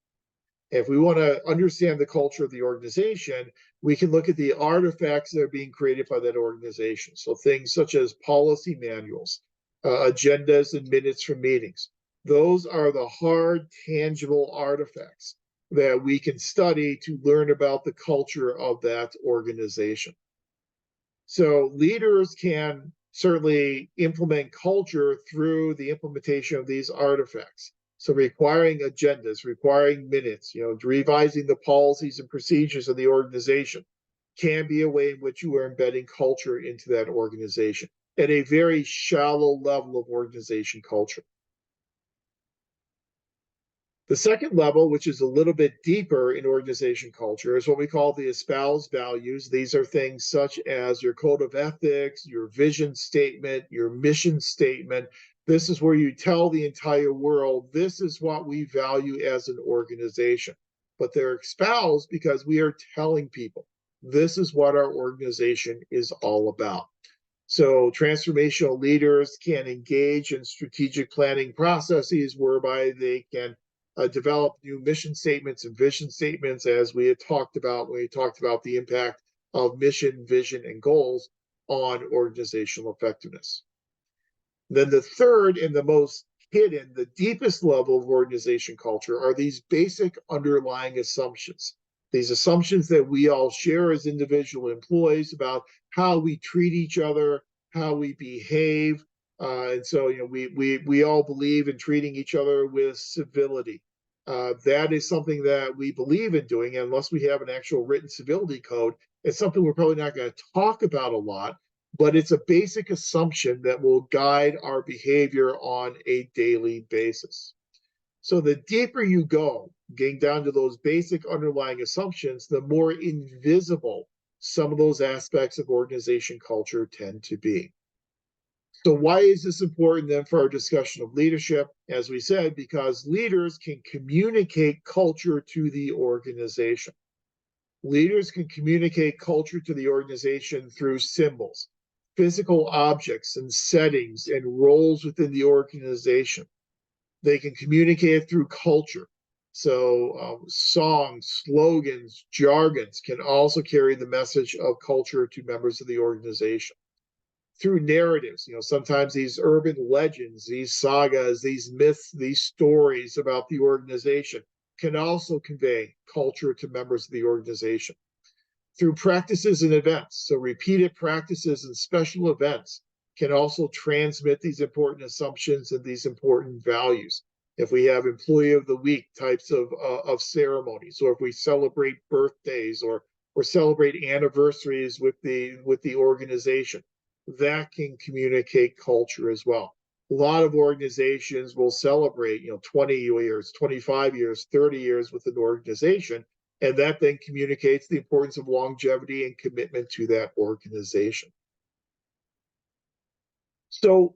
If we want to understand the culture of the organization, we can look at the artifacts that are being created by that organization. So things such as policy manuals, agendas, and minutes from meetings. Those are the hard, tangible artifacts that we can study to learn about the culture of that organization. So leaders can certainly implement culture through the implementation of these artifacts. So requiring agendas, requiring minutes, revising the policies and procedures of the organization can be a way in which you are embedding culture into that organization at a very shallow level of organization culture. The second level, which is a little bit deeper in organization culture, is what we call the espoused values. These are things such as your code of ethics, your vision statement, your mission statement. This is where you tell the entire world, this is what we value as an organization. But they're espoused because we are telling people, this is what our organization is all about. So transformational leaders can engage in strategic planning processes whereby they can develop new mission statements and vision statements, as we had talked about when we talked about the impact of mission, vision, and goals on organizational effectiveness. Then the third and the most hidden, the deepest level of organization culture are these basic underlying assumptions. These assumptions that we all share as individual employees about how we treat each other, how we behave. And so, we all believe in treating each other with civility. That is something that we believe in doing, unless we have an actual written civility code. It's something we're probably not going to talk about a lot, but it's a basic assumption that will guide our behavior on a daily basis. So the deeper you go, getting down to those basic underlying assumptions, the more invisible some of those aspects of organization culture tend to be. So why is this important then for our discussion of leadership? As we said, because leaders can communicate culture to the organization. Leaders can communicate culture to the organization through symbols, physical objects and settings and roles within the organization. They can communicate through culture. So songs, slogans, jargons can also carry the message of culture to members of the organization. Through narratives, sometimes these urban legends, these sagas, these myths, these stories about the organization can also convey culture to members of the organization. Through practices and events, so repeated practices and special events can also transmit these important assumptions and these important values. If we have employee of the week types of ceremonies, or if we celebrate birthdays or celebrate anniversaries with the organization, that can communicate culture as well. A lot of organizations will celebrate 20 years, 25 years, 30 years with an organization, and that then communicates the importance of longevity and commitment to that organization. So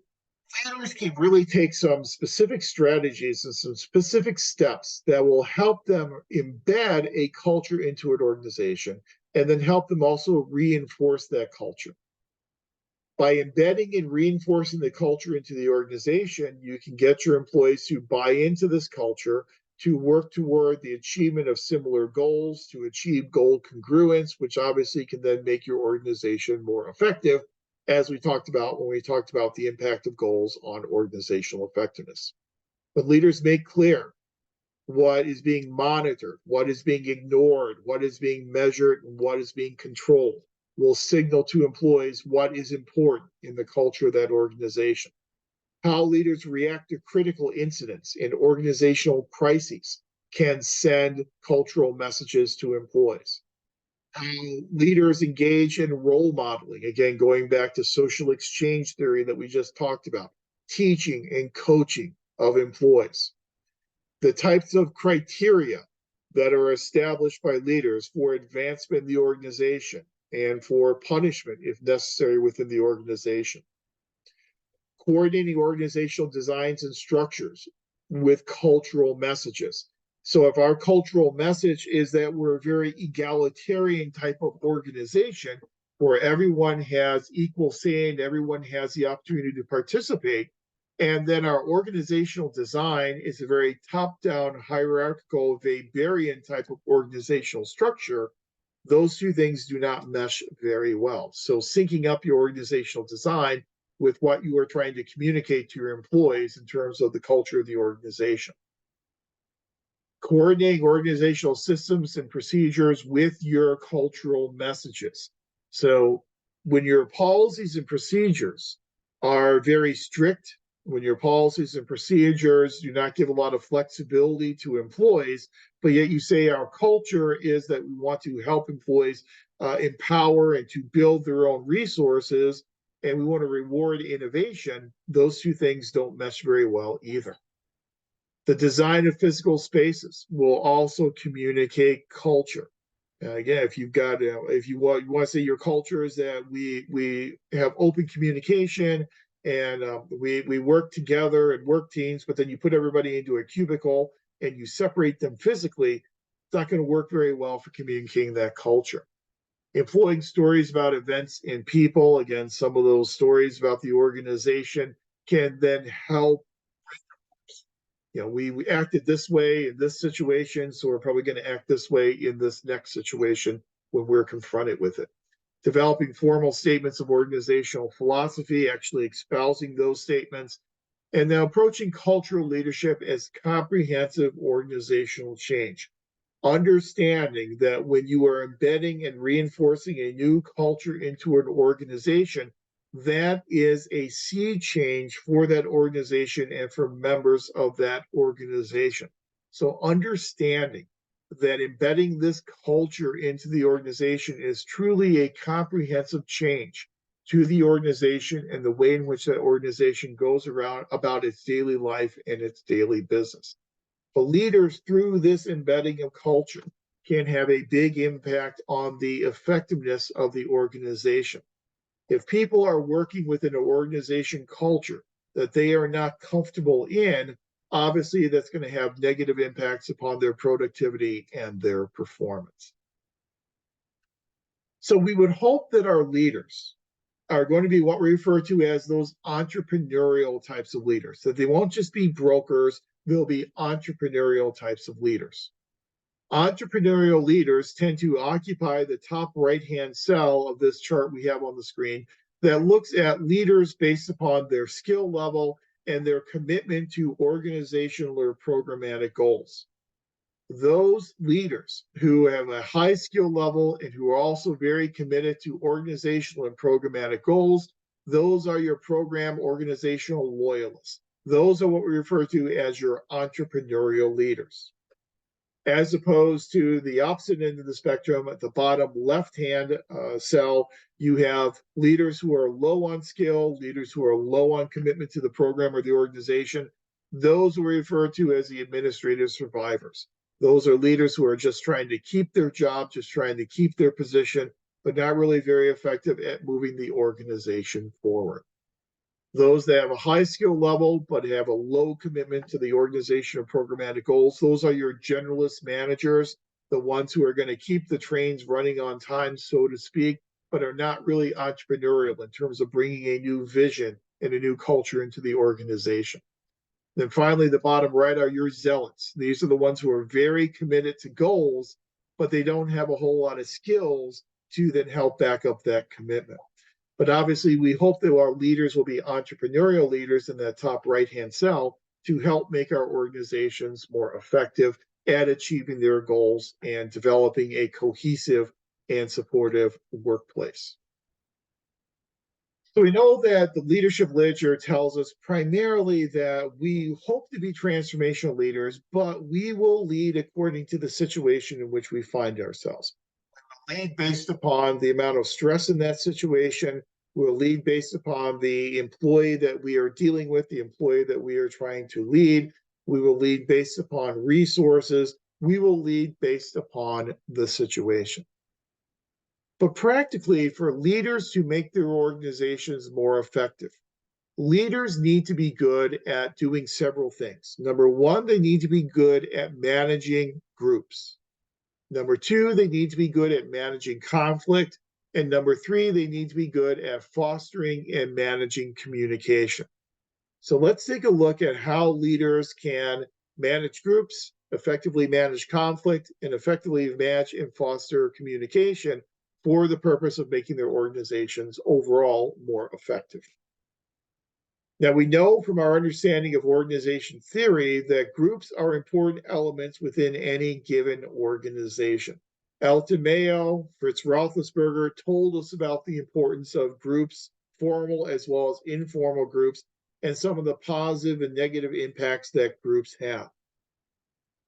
leaders can really take some specific strategies and some specific steps that will help them embed a culture into an organization and then help them also reinforce that culture. By embedding and reinforcing the culture into the organization, you can get your employees to buy into this culture, to work toward the achievement of similar goals, to achieve goal congruence, which obviously can then make your organization more effective, as we talked about when we talked about the impact of goals on organizational effectiveness. But leaders make clear what is being monitored, what is being ignored, what is being measured, and what is being controlled, will signal to employees what is important in the culture of that organization. How leaders react to critical incidents and organizational crises can send cultural messages to employees. How leaders engage in role modeling, again, going back to social exchange theory that we just talked about, teaching and coaching of employees. The types of criteria that are established by leaders for advancement in the organization and for punishment, if necessary, within the organization. Coordinating organizational designs and structures with cultural messages. So if our cultural message is that we're a very egalitarian type of organization where everyone has equal say and everyone has the opportunity to participate, and then our organizational design is a very top-down, hierarchical, Weberian type of organizational structure, those two things do not mesh very well. So syncing up your organizational design with what you are trying to communicate to your employees in terms of the culture of the organization. Coordinating organizational systems and procedures with your cultural messages. So when your policies and procedures are very strict, when your policies and procedures do not give a lot of flexibility to employees, but yet you say our culture is that we want to help employees empower and to build their own resources, and we want to reward innovation, those two things don't mesh very well either. The design of physical spaces will also communicate culture. Again, if you've got, if you want to say your culture is that we have open communication and we work together and work teams, but then you put everybody into a cubicle and you separate them physically, it's not going to work very well for communicating that culture. Employing stories about events and people, again, some of those stories about the organization can then help. We acted this way in this situation, so we're probably going to act this way in this next situation when we're confronted with it. Developing formal statements of organizational philosophy, actually espousing those statements, and then approaching cultural leadership as comprehensive organizational change. understanding that when you are embedding and reinforcing a new culture into an organization, that is a sea change for that organization and for members of that organization. So understanding that embedding this culture into the organization is truly a comprehensive change to the organization and the way in which that organization goes around about its daily life and its daily business. But leaders, through this embedding of culture, can have a big impact on the effectiveness of the organization. If people are working within an organization culture that they are not comfortable in, obviously that's going to have negative impacts upon their productivity and their performance. So we would hope that our leaders are going to be what we refer to as those entrepreneurial types of leaders, that they won't just be brokers, they'll be entrepreneurial types of leaders. Entrepreneurial leaders tend to occupy the top right-hand cell of this chart we have on the screen that looks at leaders based upon their skill level and their commitment to organizational or programmatic goals. Those leaders who have a high skill level and who are also very committed to organizational and programmatic goals, those are your program organizational loyalists. Those are what we refer to as your entrepreneurial leaders. As opposed to the opposite end of the spectrum, at the bottom left-hand cell, you have leaders who are low on skill, leaders who are low on commitment to the program or the organization. Those we refer to as the administrative survivors. Those are leaders who are just trying to keep their job, just trying to keep their position, but not really very effective at moving the organization forward. Those that have a high skill level but have a low commitment to the organization or programmatic goals, those are your generalist managers, the ones who are going to keep the trains running on time, so to speak, but are not really entrepreneurial in terms of bringing a new vision and a new culture into the organization. Then finally, the bottom right are your zealots. These are the ones who are very committed to goals, but they don't have a whole lot of skills to then help back up that commitment. But obviously, we hope that our leaders will be entrepreneurial leaders in that top right-hand cell to help make our organizations more effective at achieving their goals and developing a cohesive and supportive workplace. So we know that the leadership literature tells us primarily that we hope to be transformational leaders, but we will lead according to the situation in which we find ourselves. We'll lead based upon the amount of stress in that situation. We'll lead based upon the employee that we are dealing with, the employee that we are trying to lead. We will lead based upon resources. We will lead based upon the situation. But practically, for leaders to make their organizations more effective, leaders need to be good at doing several things. Number one, they need to be good at managing groups. Number two, they need to be good at managing conflict. And number three, they need to be good at fostering and managing communication. So let's take a look at how leaders can manage groups, effectively manage conflict, and effectively manage and foster communication for the purpose of making their organizations overall more effective. Now, we know from our understanding of organization theory that groups are important elements within any given organization. Elton Mayo, Fritz Roethlisberger told us about the importance of groups, formal as well as informal groups, and some of the positive and negative impacts that groups have.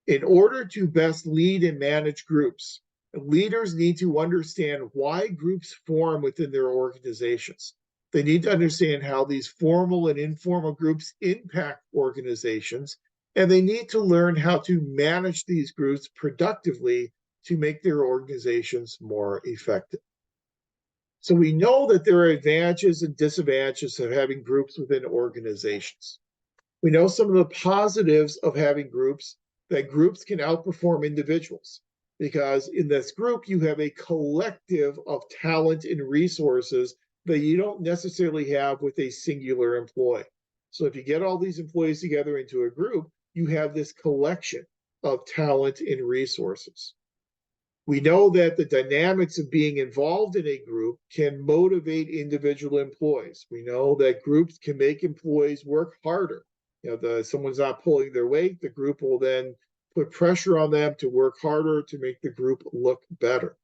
In order to best lead and manage groups, leaders need to understand why groups form within their organizations. They need to understand how these formal and informal groups impact organizations, and they need to learn how to manage these groups productively to make their organizations more effective. So we know that there are advantages and disadvantages of having groups within organizations. We know some of the positives of having groups, that groups can outperform individuals because in this group you have a collective of talent and resources that you don't necessarily have with a singular employee. So if you get all these employees together into a group, you have this collection of talent and resources. We know that the dynamics of being involved in a group can motivate individual employees. We know that groups can make employees work harder. Someone's not pulling their weight, the group will then put pressure on them to work harder to make the group look better.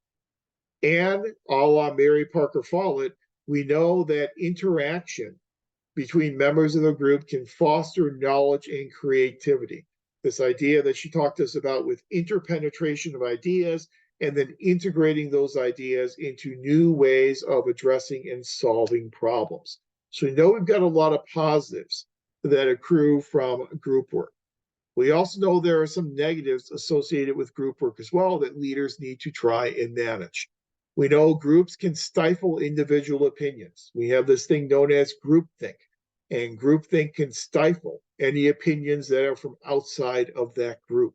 And a la Mary Parker Follett, we know that interaction between members of the group can foster knowledge and creativity. This idea that she talked to us about with interpenetration of ideas and then integrating those ideas into new ways of addressing and solving problems. So we know we've got a lot of positives that accrue from group work. We also know there are some negatives associated with group work as well that leaders need to try and manage. We know groups can stifle individual opinions. We have this thing known as groupthink, and groupthink can stifle any opinions that are from outside of that group.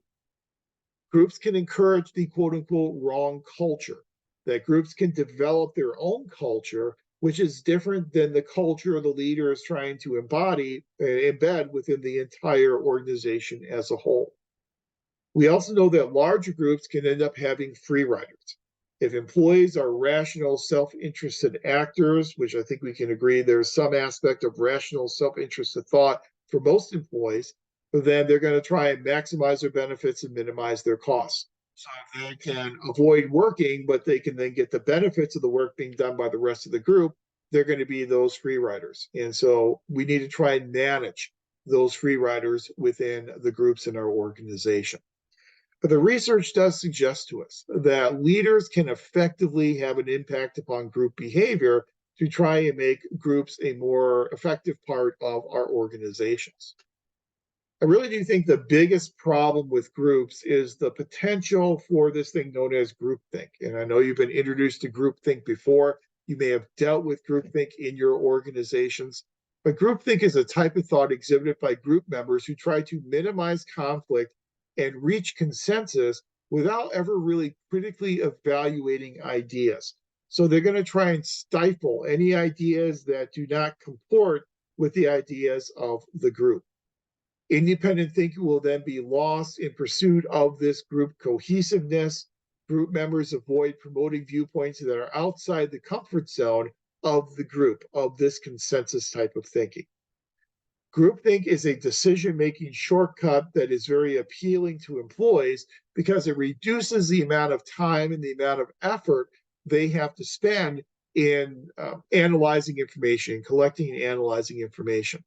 Groups can encourage the quote unquote wrong culture, that groups can develop their own culture, which is different than the culture the leader is trying to embed within the entire organization as a whole. We also know that larger groups can end up having free riders. If employees are rational, self-interested actors, which I think we can agree there's some aspect of rational, self-interested thought for most employees, then they're going to try and maximize their benefits and minimize their costs. So if they can avoid working, but they can then get the benefits of the work being done by the rest of the group, they're going to be those free riders. And so we need to try and manage those free riders within the groups in our organization. But the research does suggest to us that leaders can effectively have an impact upon group behavior to try and make groups a more effective part of our organizations. I really do think the biggest problem with groups is the potential for this thing known as groupthink. And I know you've been introduced to groupthink before. You may have dealt with groupthink in your organizations. But groupthink is a type of thought exhibited by group members who try to minimize conflict and reach consensus without ever really critically evaluating ideas. So they're going to try and stifle any ideas that do not comport with the ideas of the group. Independent thinking will then be lost in pursuit of this group cohesiveness. Group members avoid promoting viewpoints that are outside the comfort zone of the group, of this consensus type of thinking. Groupthink is a decision-making shortcut that is very appealing to employees because it reduces the amount of time and the amount of effort they have to spend in analyzing information, collecting and analyzing information.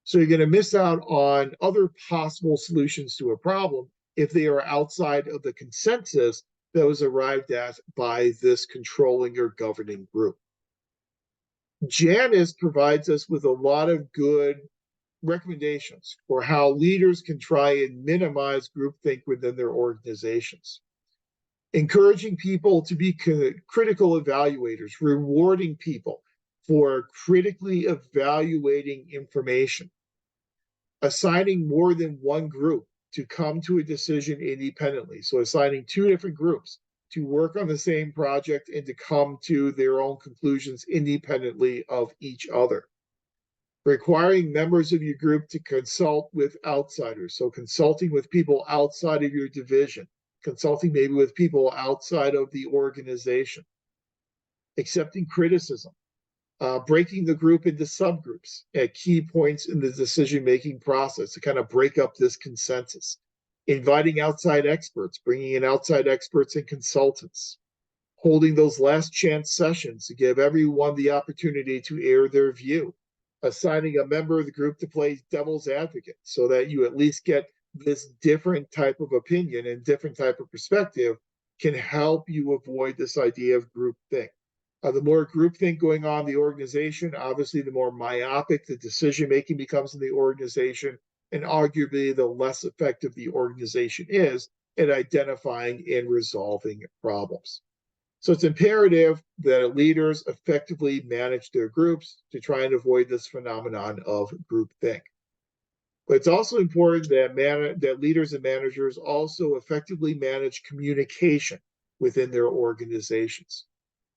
So you're going to miss out on other possible solutions to a problem if they are outside of the consensus that was arrived at by this controlling or governing group. Janice provides us with a lot of good recommendations for how leaders can try and minimize groupthink within their organizations. Encouraging people to be critical evaluators, rewarding people for critically evaluating information, assigning more than one group to come to a decision independently. So assigning two different groups to work on the same project and to come to their own conclusions independently of each other. Requiring members of your group to consult with outsiders. So consulting with people outside of your division, consulting maybe with people outside of the organization. Accepting criticism. Breaking the group into subgroups at key points in the decision-making process to kind of break up this consensus. Inviting outside experts, bringing in outside experts and consultants. Holding those last chance sessions to give everyone the opportunity to air their view. Assigning a member of the group to play devil's advocate so that you at least get this different type of opinion and different type of perspective can help you avoid this idea of groupthink. The more groupthink going on in the organization, obviously, the more myopic the decision-making becomes in the organization, and arguably the less effective the organization is at identifying and resolving problems. So it's imperative that leaders effectively manage their groups to try and avoid this phenomenon of groupthink. But it's also important that leaders and managers also effectively manage communication within their organizations.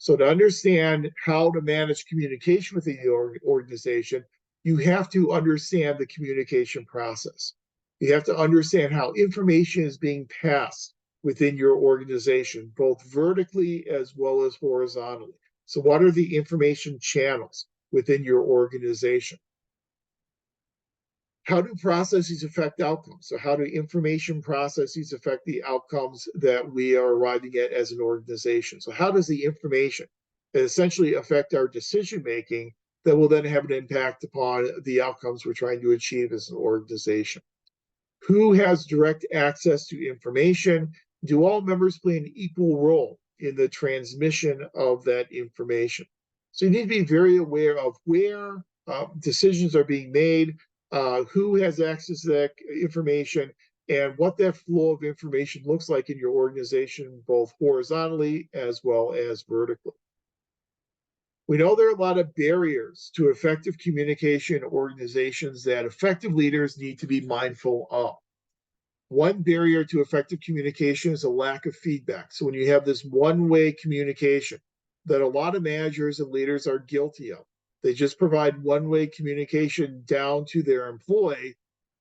So to understand how to manage communication within the organization, you have to understand the communication process. You have to understand how information is being passed within your organization, both vertically as well as horizontally. So what are the information channels within your organization? How do processes affect outcomes? So how do information processes affect the outcomes that we are arriving at as an organization? So how does the information essentially affect our decision making that will then have an impact upon the outcomes we're trying to achieve as an organization? Who has direct access to information? Do all members play an equal role in the transmission of that information? So you need to be very aware of where decisions are being made, who has access to that information, and what that flow of information looks like in your organization, both horizontally as well as vertically. We know there are a lot of barriers to effective communication in organizations that effective leaders need to be mindful of. One barrier to effective communication is a lack of feedback. So when you have this one-way communication that a lot of managers and leaders are guilty of, they just provide one-way communication down to their employee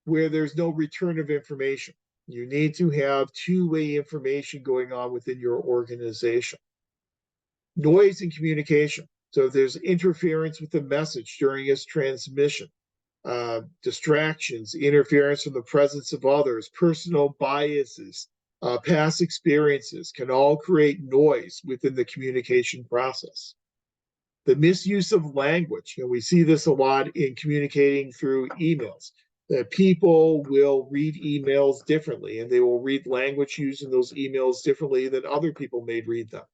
where there's no return of information. You need to have two-way information going on within your organization. Noise in communication. So if there's interference with the message during its transmission, distractions, interference from the presence of others, personal biases, past experiences can all create noise within the communication process. The misuse of language, we see this a lot in communicating through emails, that people will read emails differently and they will read language used in those emails differently than other people may read them.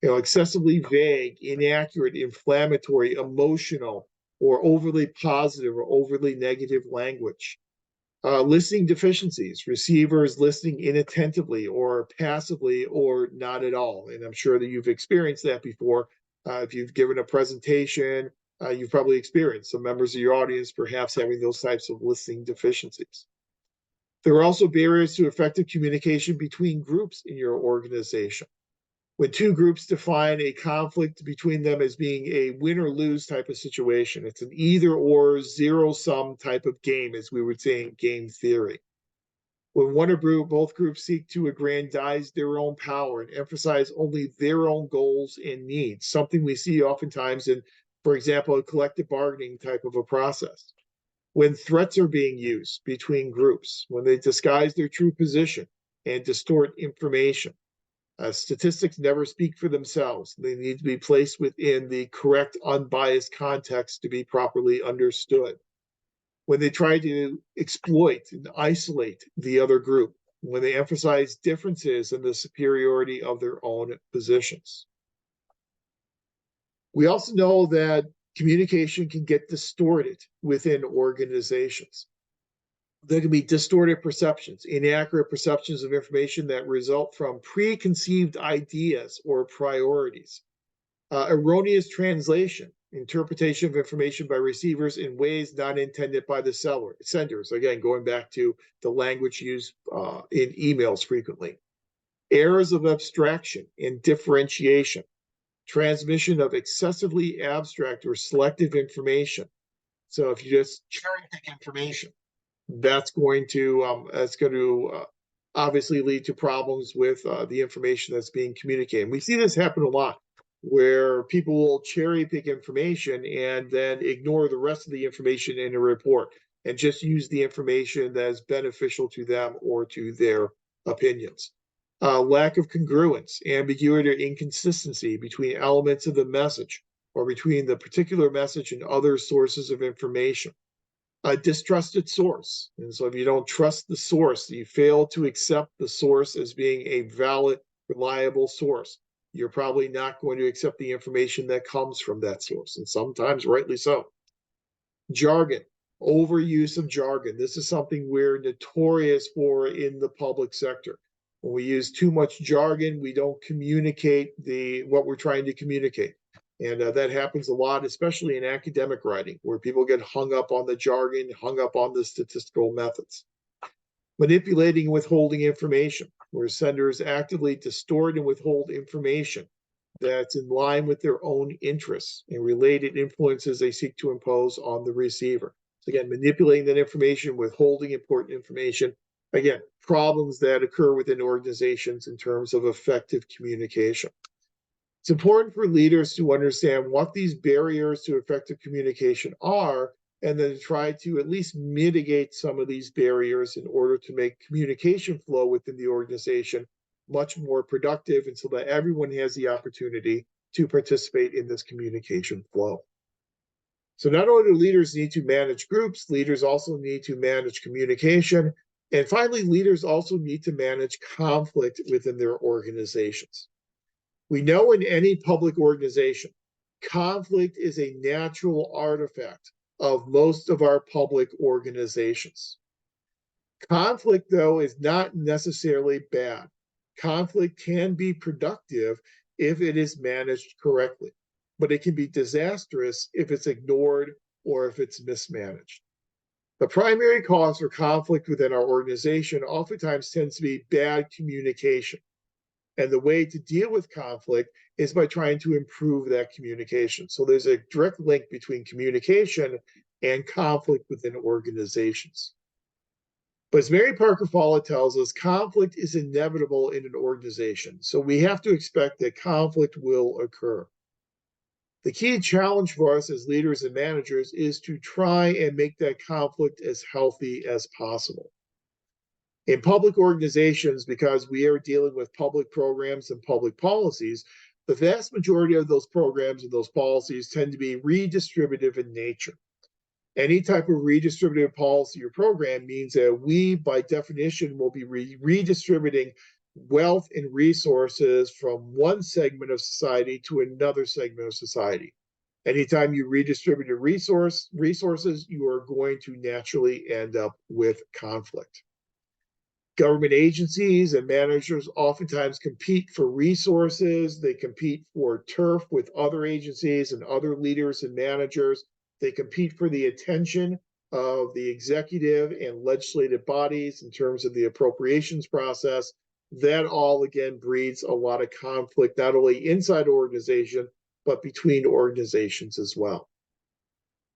Excessively vague, inaccurate, inflammatory, emotional, or overly positive or overly negative language. Listening deficiencies, receivers listening inattentively or passively or not at all. And I'm sure that you've experienced that before. If you've given a presentation, you've probably experienced some members of your audience perhaps having those types of listening deficiencies. There are also barriers to effective communication between groups in your organization. When two groups define a conflict between them as being a win or lose type of situation, it's an either or zero sum type of game, as we would say in game theory. When one or both groups seek to aggrandize their own power and emphasize only their own goals and needs, something we see oftentimes in, for example, a collective bargaining type of a process. When threats are being used between groups, when they disguise their true position and distort information. Statistics never speak for themselves. They need to be placed within the correct, unbiased context to be properly understood. When they try to exploit and isolate the other group, when they emphasize differences and the superiority of their own positions. We also know that communication can get distorted within organizations. There can be distorted perceptions, inaccurate perceptions of information that result from preconceived ideas or priorities, erroneous translation, interpretation of information by receivers in ways not intended by the senders. Again, going back to the language used in emails frequently. Errors of abstraction and differentiation, transmission of excessively abstract or selective information. So if you just cherry pick information, that's going to obviously lead to problems with the information that's being communicated. We see this happen a lot, where people will cherry pick information and then ignore the rest of the information in a report and just use the information that is beneficial to them or to their opinions. Lack of congruence, ambiguity, or inconsistency between elements of the message or between the particular message and other sources of information. A distrusted source. And so if you don't trust the source, you fail to accept the source as being a valid, reliable source, you're probably not going to accept the information that comes from that source, and sometimes rightly so. Jargon, overuse of jargon. This is something we're notorious for in the public sector. When we use too much jargon, we don't communicate what we're trying to communicate. And that happens a lot, especially in academic writing, where people get hung up on the jargon, hung up on the statistical methods. Manipulating and withholding information, where senders actively distort and withhold information that's in line with their own interests and related influences they seek to impose on the receiver. So again, manipulating that information, withholding important information. Again, problems that occur within organizations in terms of effective communication. It's important for leaders to understand what these barriers to effective communication are and then try to at least mitigate some of these barriers in order to make communication flow within the organization much more productive, and so that everyone has the opportunity to participate in this communication flow. So not only do leaders need to manage groups, leaders also need to manage communication. And finally, leaders also need to manage conflict within their organizations. We know in any public organization, conflict is a natural artifact of most of our public organizations. Conflict, though, is not necessarily bad. Conflict can be productive if it is managed correctly, but it can be disastrous if it's ignored or if it's mismanaged. The primary cause for conflict within our organization oftentimes tends to be bad communication. And the way to deal with conflict is by trying to improve that communication. So there's a direct link between communication and conflict within organizations. But as Mary Parker Follett tells us, conflict is inevitable in an organization. So we have to expect that conflict will occur. The key challenge for us as leaders and managers is to try and make that conflict as healthy as possible. In public organizations, because we are dealing with public programs and public policies, the vast majority of those programs and those policies tend to be redistributive in nature. Any type of redistributive policy or program means that we, by definition, will be redistributing wealth and resources from one segment of society to another segment of society. Anytime you redistribute resources, you are going to naturally end up with conflict. Government agencies and managers oftentimes compete for resources. They compete for turf with other agencies and other leaders and managers. They compete for the attention of the executive and legislative bodies in terms of the appropriations process. That all, again, breeds a lot of conflict, not only inside organization, but between organizations as well.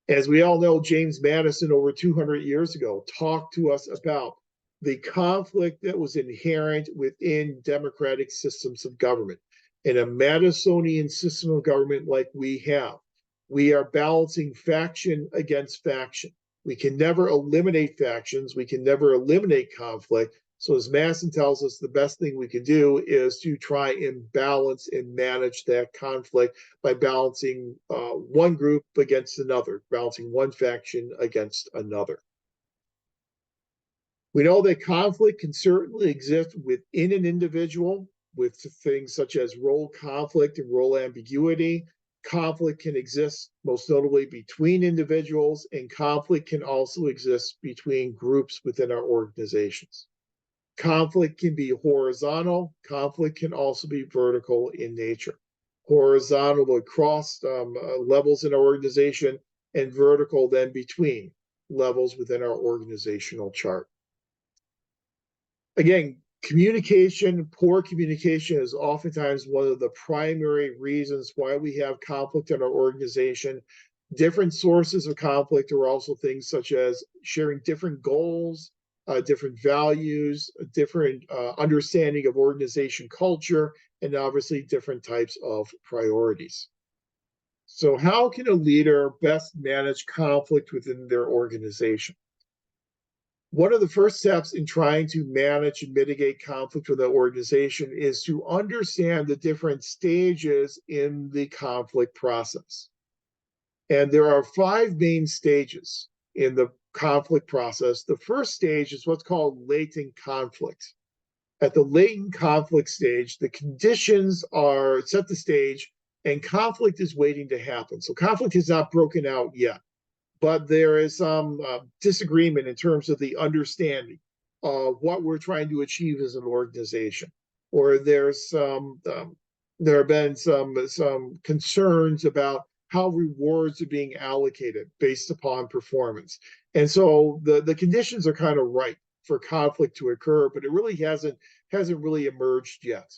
As we all know, James Madison, over 200 years ago, talked to us about the conflict that was inherent within democratic systems of government. In a Madisonian system of government like we have, we are balancing faction against faction. We can never eliminate factions. We can never eliminate conflict. So as Madison tells us, the best thing we can do is to try and balance and manage that conflict by balancing one group against another, balancing one faction against another. We know that conflict can certainly exist within an individual with things such as role conflict and role ambiguity. Conflict can exist most notably between individuals, and conflict can also exist between groups within our organizations. Conflict can be horizontal. Conflict can also be vertical in nature. Horizontal across levels in our organization, and vertical then between levels within our organizational chart. Again, communication, poor communication is oftentimes one of the primary reasons why we have conflict in our organization. Different sources of conflict are also things such as sharing different goals, different values, different understanding of organization culture, and obviously different types of priorities. So how can a leader best manage conflict within their organization? One of the first steps in trying to manage and mitigate conflict with the organization is to understand the different stages in the conflict process. And there are 5 main stages in the conflict process. The first stage is what's called latent conflict. At the latent conflict stage, the conditions are set the stage and conflict is waiting to happen. So conflict has not broken out yet, but there is some disagreement in terms of the understanding of what we're trying to achieve as an organization. Or there's there have been some concerns about how rewards are being allocated based upon performance. And so the conditions are kind of right for conflict to occur, but it really hasn't really emerged yet.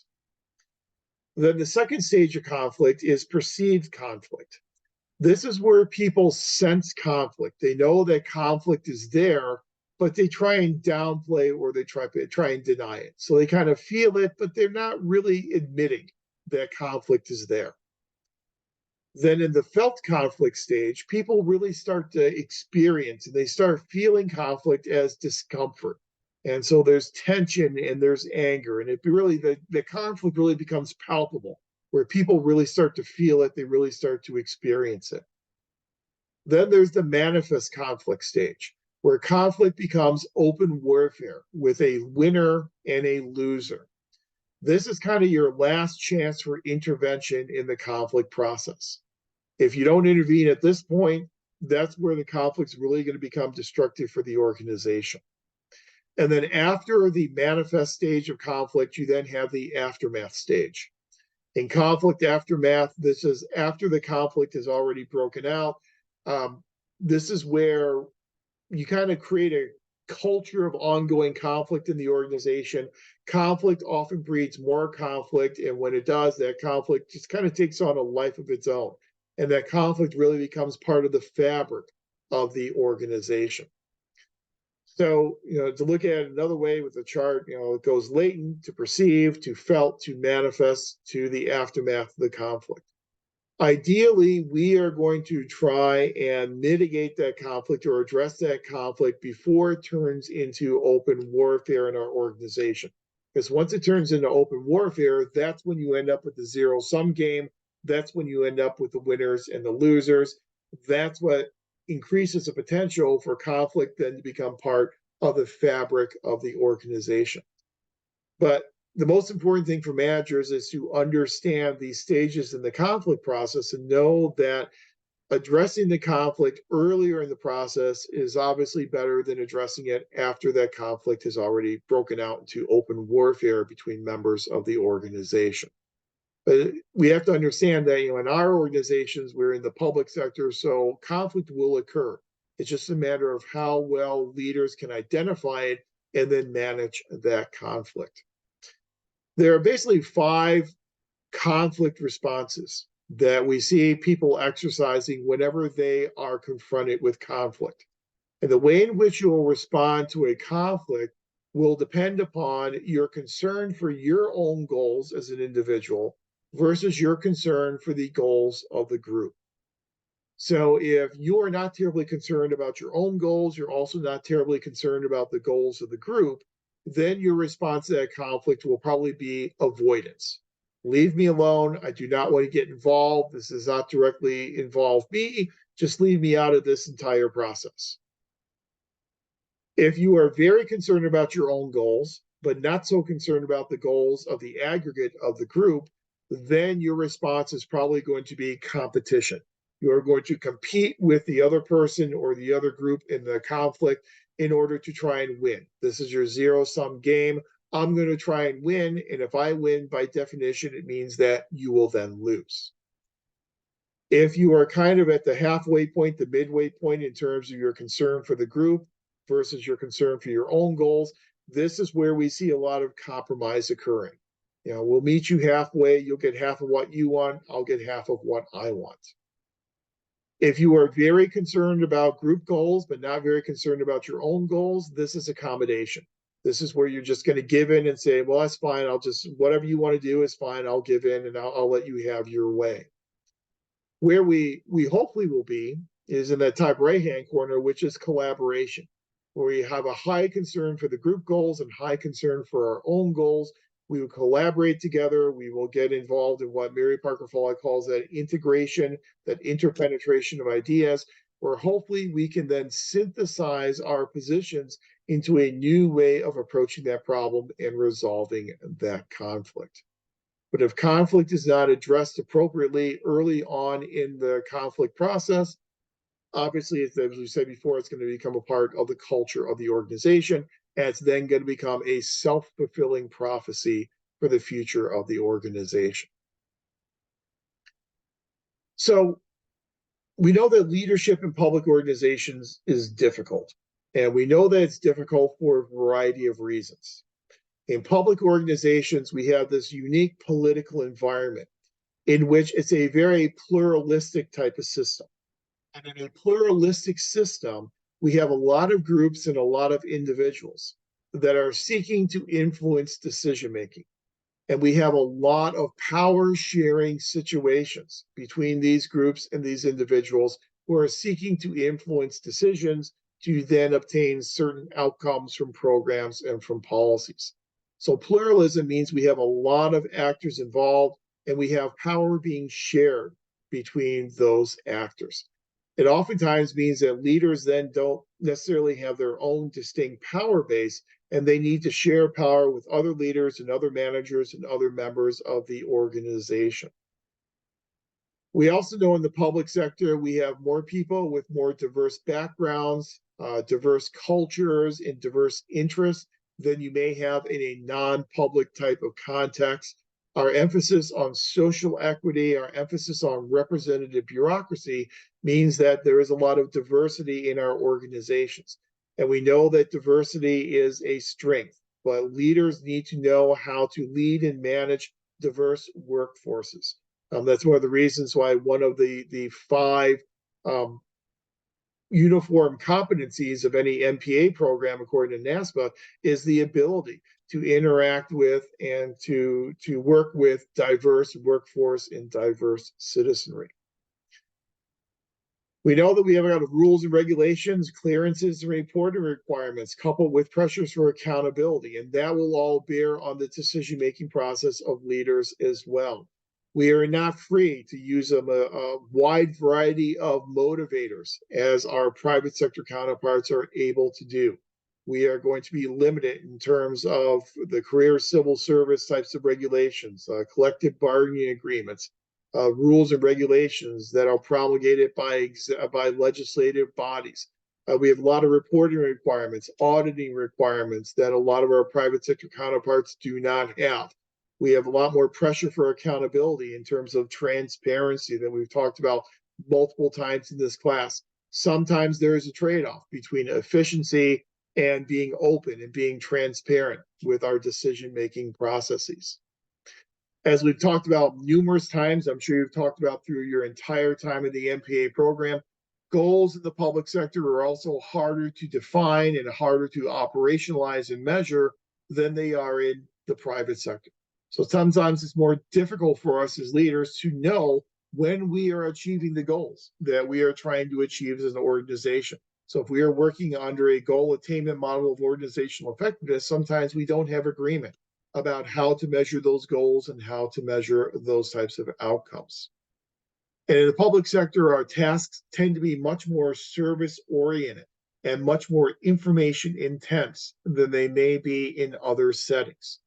Then the second stage of conflict is perceived conflict. This is where people sense conflict. They know that conflict is there, but they try and downplay or they try and deny it. So they kind of feel it, but they're not really admitting that conflict is there. Then in the felt conflict stage, people really start to experience and they start feeling conflict as discomfort. And so there's tension and there's anger, and the conflict really becomes palpable, where people really start to feel it, they really start to experience it. Then there's the manifest conflict stage, where conflict becomes open warfare with a winner and a loser. This is kind of your last chance for intervention in the conflict process. If you don't intervene at this point, that's where the conflict's really going to become destructive for the organization. And then after the manifest stage of conflict, you then have the aftermath stage. In conflict aftermath, this is after the conflict has already broken out. This is where you kind of create a culture of ongoing conflict in the organization. Conflict often breeds more conflict, and when it does, that conflict just kind of takes on a life of its own. And that conflict really becomes part of the fabric of the organization. So, to look at it another way with the chart, it goes latent to perceived to felt to manifest to the aftermath of the conflict. Ideally, we are going to try and mitigate that conflict or address that conflict before it turns into open warfare in our organization. Because once it turns into open warfare, that's when you end up with the zero-sum game. That's when you end up with the winners and the losers. That's what increases the potential for conflict then to become part of the fabric of the organization. But the most important thing for managers is to understand these stages in the conflict process and know that addressing the conflict earlier in the process is obviously better than addressing it after that conflict has already broken out into open warfare between members of the organization. But we have to understand that, in our organizations, we're in the public sector, so conflict will occur. It's just a matter of how well leaders can identify it and then manage that conflict. There are basically 5 conflict responses that we see people exercising whenever they are confronted with conflict. And the way in which you will respond to a conflict will depend upon your concern for your own goals as an individual versus your concern for the goals of the group. So if you are not terribly concerned about your own goals, you're also not terribly concerned about the goals of the group, then your response to that conflict will probably be avoidance. Leave me alone. I do not want to get involved. This does not directly involve me. Just leave me out of this entire process. If you are very concerned about your own goals, but not so concerned about the goals of the aggregate of the group, then your response is probably going to be competition. You are going to compete with the other person or the other group in the conflict in order to try and win. This is your zero-sum game. I'm going to try and win, and if I win, by definition, it means that you will then lose. If you are kind of at the halfway point, the midway point in terms of your concern for the group versus your concern for your own goals, this is where we see a lot of compromise occurring. We'll meet you halfway. You'll get half of what you want. I'll get half of what I want. If you are very concerned about group goals, but not very concerned about your own goals, this is accommodation. This is where you're just going to give in and say, well, that's fine. Whatever you want to do is fine. I'll give in and I'll let you have your way. Where we hopefully will be is in that top right-hand corner, which is collaboration, where we have a high concern for the group goals and high concern for our own goals. We will collaborate together. We will get involved in what Mary Parker Follett calls that integration, that interpenetration of ideas, where hopefully we can then synthesize our positions into a new way of approaching that problem and resolving that conflict. But if conflict is not addressed appropriately early on in the conflict process, obviously, as we said before, it's going to become a part of the culture of the organization, and it's then going to become a self-fulfilling prophecy for the future of the organization. So we know that leadership in public organizations is difficult, and we know that it's difficult for a variety of reasons. In public organizations, we have this unique political environment in which it's a very pluralistic type of system. And in a pluralistic system, we have a lot of groups and a lot of individuals that are seeking to influence decision making. And we have a lot of power sharing situations between these groups and these individuals who are seeking to influence decisions to then obtain certain outcomes from programs and from policies. So pluralism means we have a lot of actors involved and we have power being shared between those actors. It oftentimes means that leaders then don't necessarily have their own distinct power base, and they need to share power with other leaders and other managers and other members of the organization. We also know in the public sector, we have more people with more diverse backgrounds, diverse cultures, and diverse interests than you may have in a non-public type of context. Our emphasis on social equity, our emphasis on representative bureaucracy means that there is a lot of diversity in our organizations. And we know that diversity is a strength, but leaders need to know how to lead and manage diverse workforces. That's one of the reasons why one of the five uniform competencies of any MPA program, according to NASPA, is the ability to interact with and to work with diverse workforce and diverse citizenry. We know that we have a lot of rules and regulations, clearances, and reporting requirements, coupled with pressures for accountability, and that will all bear on the decision-making process of leaders as well. We are not free to use a wide variety of motivators as our private sector counterparts are able to do. We are going to be limited in terms of the career civil service types of regulations, collective bargaining agreements, rules and regulations that are promulgated by legislative bodies. We have a lot of reporting requirements, auditing requirements that a lot of our private sector counterparts do not have. We have a lot more pressure for accountability in terms of transparency that we've talked about multiple times in this class. Sometimes there is a trade-off between efficiency and being open and being transparent with our decision-making processes. As we've talked about numerous times, I'm sure you've talked about through your entire time in the MPA program, goals in the public sector are also harder to define and harder to operationalize and measure than they are in the private sector. So sometimes it's more difficult for us as leaders to know when we are achieving the goals that we are trying to achieve as an organization. So if we are working under a goal attainment model of organizational effectiveness, sometimes we don't have agreement about how to measure those goals and how to measure those types of outcomes. And in the public sector, our tasks tend to be much more service oriented and much more information intense than they may be in other settings.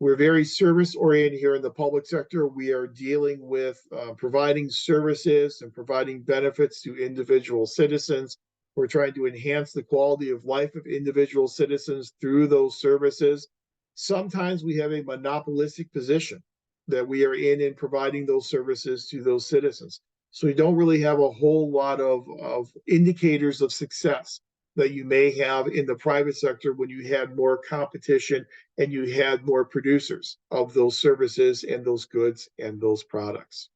We're very service oriented here in the public sector. We are dealing with providing services and providing benefits to individual citizens. We're trying to enhance the quality of life of individual citizens through those services. Sometimes we have a monopolistic position that we are in providing those services to those citizens. So we don't really have a whole lot of indicators of success that you may have in the private sector when you had more competition and you had more producers of those services and those goods and those products.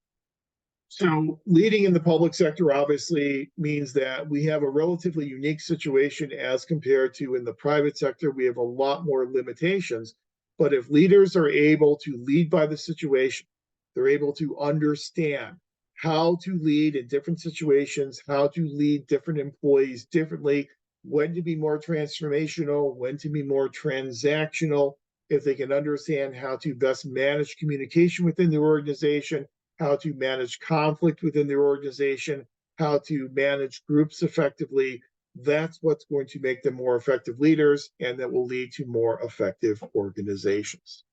So leading in the public sector obviously means that we have a relatively unique situation as compared to in the private sector. We have a lot more limitations, but if leaders are able to lead by the situation, they're able to understand how to lead in different situations, how to lead different employees differently, when to be more transformational, when to be more transactional, if they can understand how to best manage communication within the organization, how to manage conflict within their organization, how to manage groups effectively, that's what's going to make them more effective leaders, and that will lead to more effective organizations.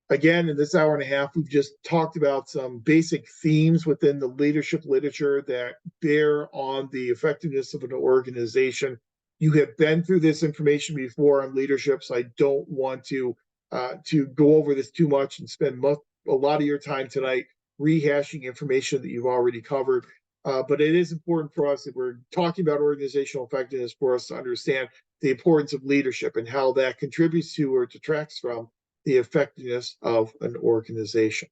Again, in this hour and a half, we've just talked about some basic themes within the leadership literature that bear on the effectiveness of an organization. You have been through this information before on leadership, so I don't want to go over this too much and spend a lot of your time tonight rehashing information that you've already covered. But it is important for us, if we're talking about organizational effectiveness, for us to understand the importance of leadership and how that contributes to or detracts from the effectiveness of an organization.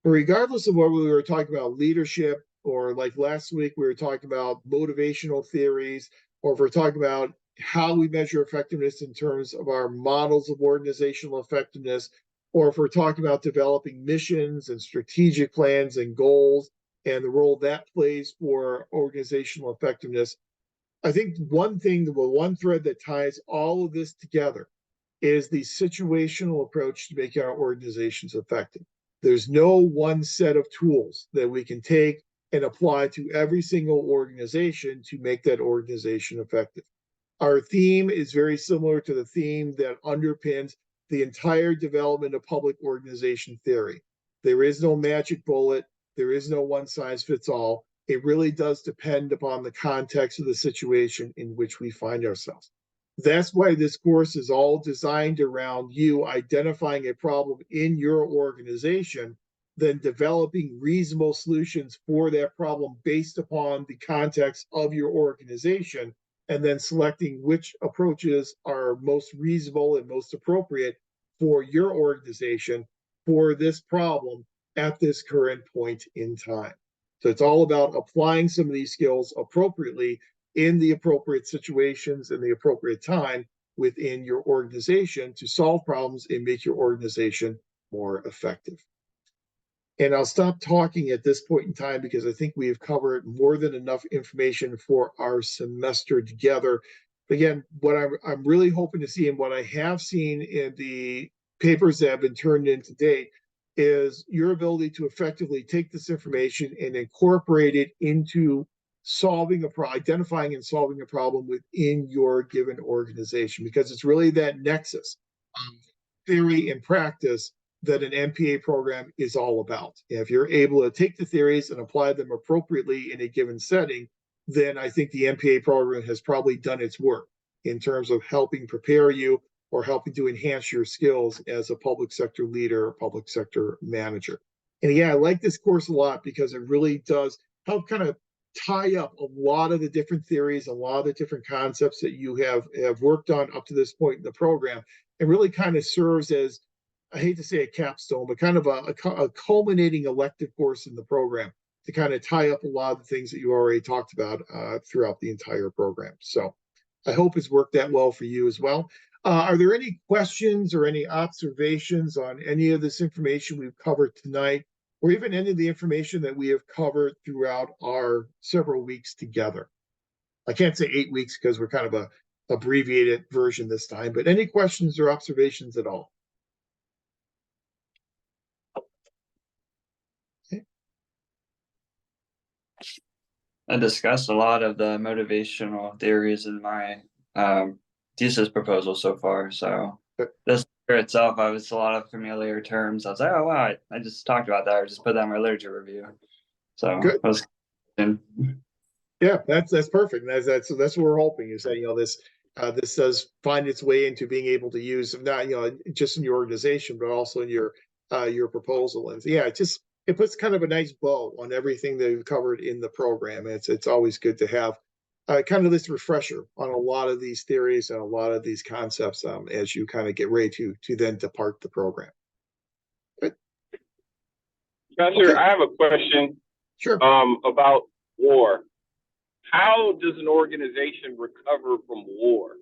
But regardless of whether we were talking about leadership, or like last week, we were talking about motivational theories, or if we're talking about how we measure effectiveness in terms of our models of organizational effectiveness, or if we're talking about developing missions and strategic plans and goals and the role that plays for organizational effectiveness, I think one thing, the one thread that ties all of this together is the situational approach to making our organizations effective. There's no one set of tools that we can take and apply to every single organization to make that organization effective. Our theme is very similar to the theme that underpins the entire development of public organization theory. There is no magic bullet, there is no one size fits all. It really does depend upon the context of the situation in which we find ourselves. That's why this course is all designed around you identifying a problem in your organization, then developing reasonable solutions for that problem based upon the context of your organization, and then selecting which approaches are most reasonable and most appropriate for your organization for this problem at this current point in time. So it's all about applying some of these skills appropriately in the appropriate situations and the appropriate time within your organization to solve problems and make your organization more effective. And I'll stop talking at this point in time because I think we have covered more than enough information for our semester together. Again, what I'm really hoping to see, and what I have seen in the papers that have been turned in to date, is your ability to effectively take this information and incorporate it into identifying and solving a problem within your given organization, because it's really that nexus of theory and practice that an MPA program is all about. If you're able to take the theories and apply them appropriately in a given setting, then I think the MPA program has probably done its work in terms of helping prepare you or helping to enhance your skills as a public sector leader or public sector manager. And yeah, I like this course a lot because it really does help kind of tie up a lot of the different theories, a lot of the different concepts that you have worked on up to this point in the program, and really kind of serves as, I hate to say a capstone, but kind of a culminating elective course in the program to kind of tie up a lot of the things that you already talked about throughout the entire program. So I hope it's worked that well for you as well. Are there any questions or any observations on any of this information we've covered tonight, or even any of the information that we have covered throughout our several weeks together? I can't say 8 weeks because we're kind of a abbreviated version this time, but any questions or observations at all? I discussed a lot of the motivational theories in my thesis proposal so far. So this itself, I was a lot of familiar terms. I was like, oh wow, I just talked about that, or just put that in my literature review. So good. Yeah, that's perfect. That's what we're hoping, is that this does find its way into being able to use, not just in your organization, but also in your proposal. And yeah, it puts kind of a nice bow on everything that we've covered in the program. It's always good to have kind of this refresher on a lot of these theories and a lot of these concepts as you kind of get ready to then depart the program. Good. Professor, okay. I have a question. Sure. About war. How does an organization recover from war?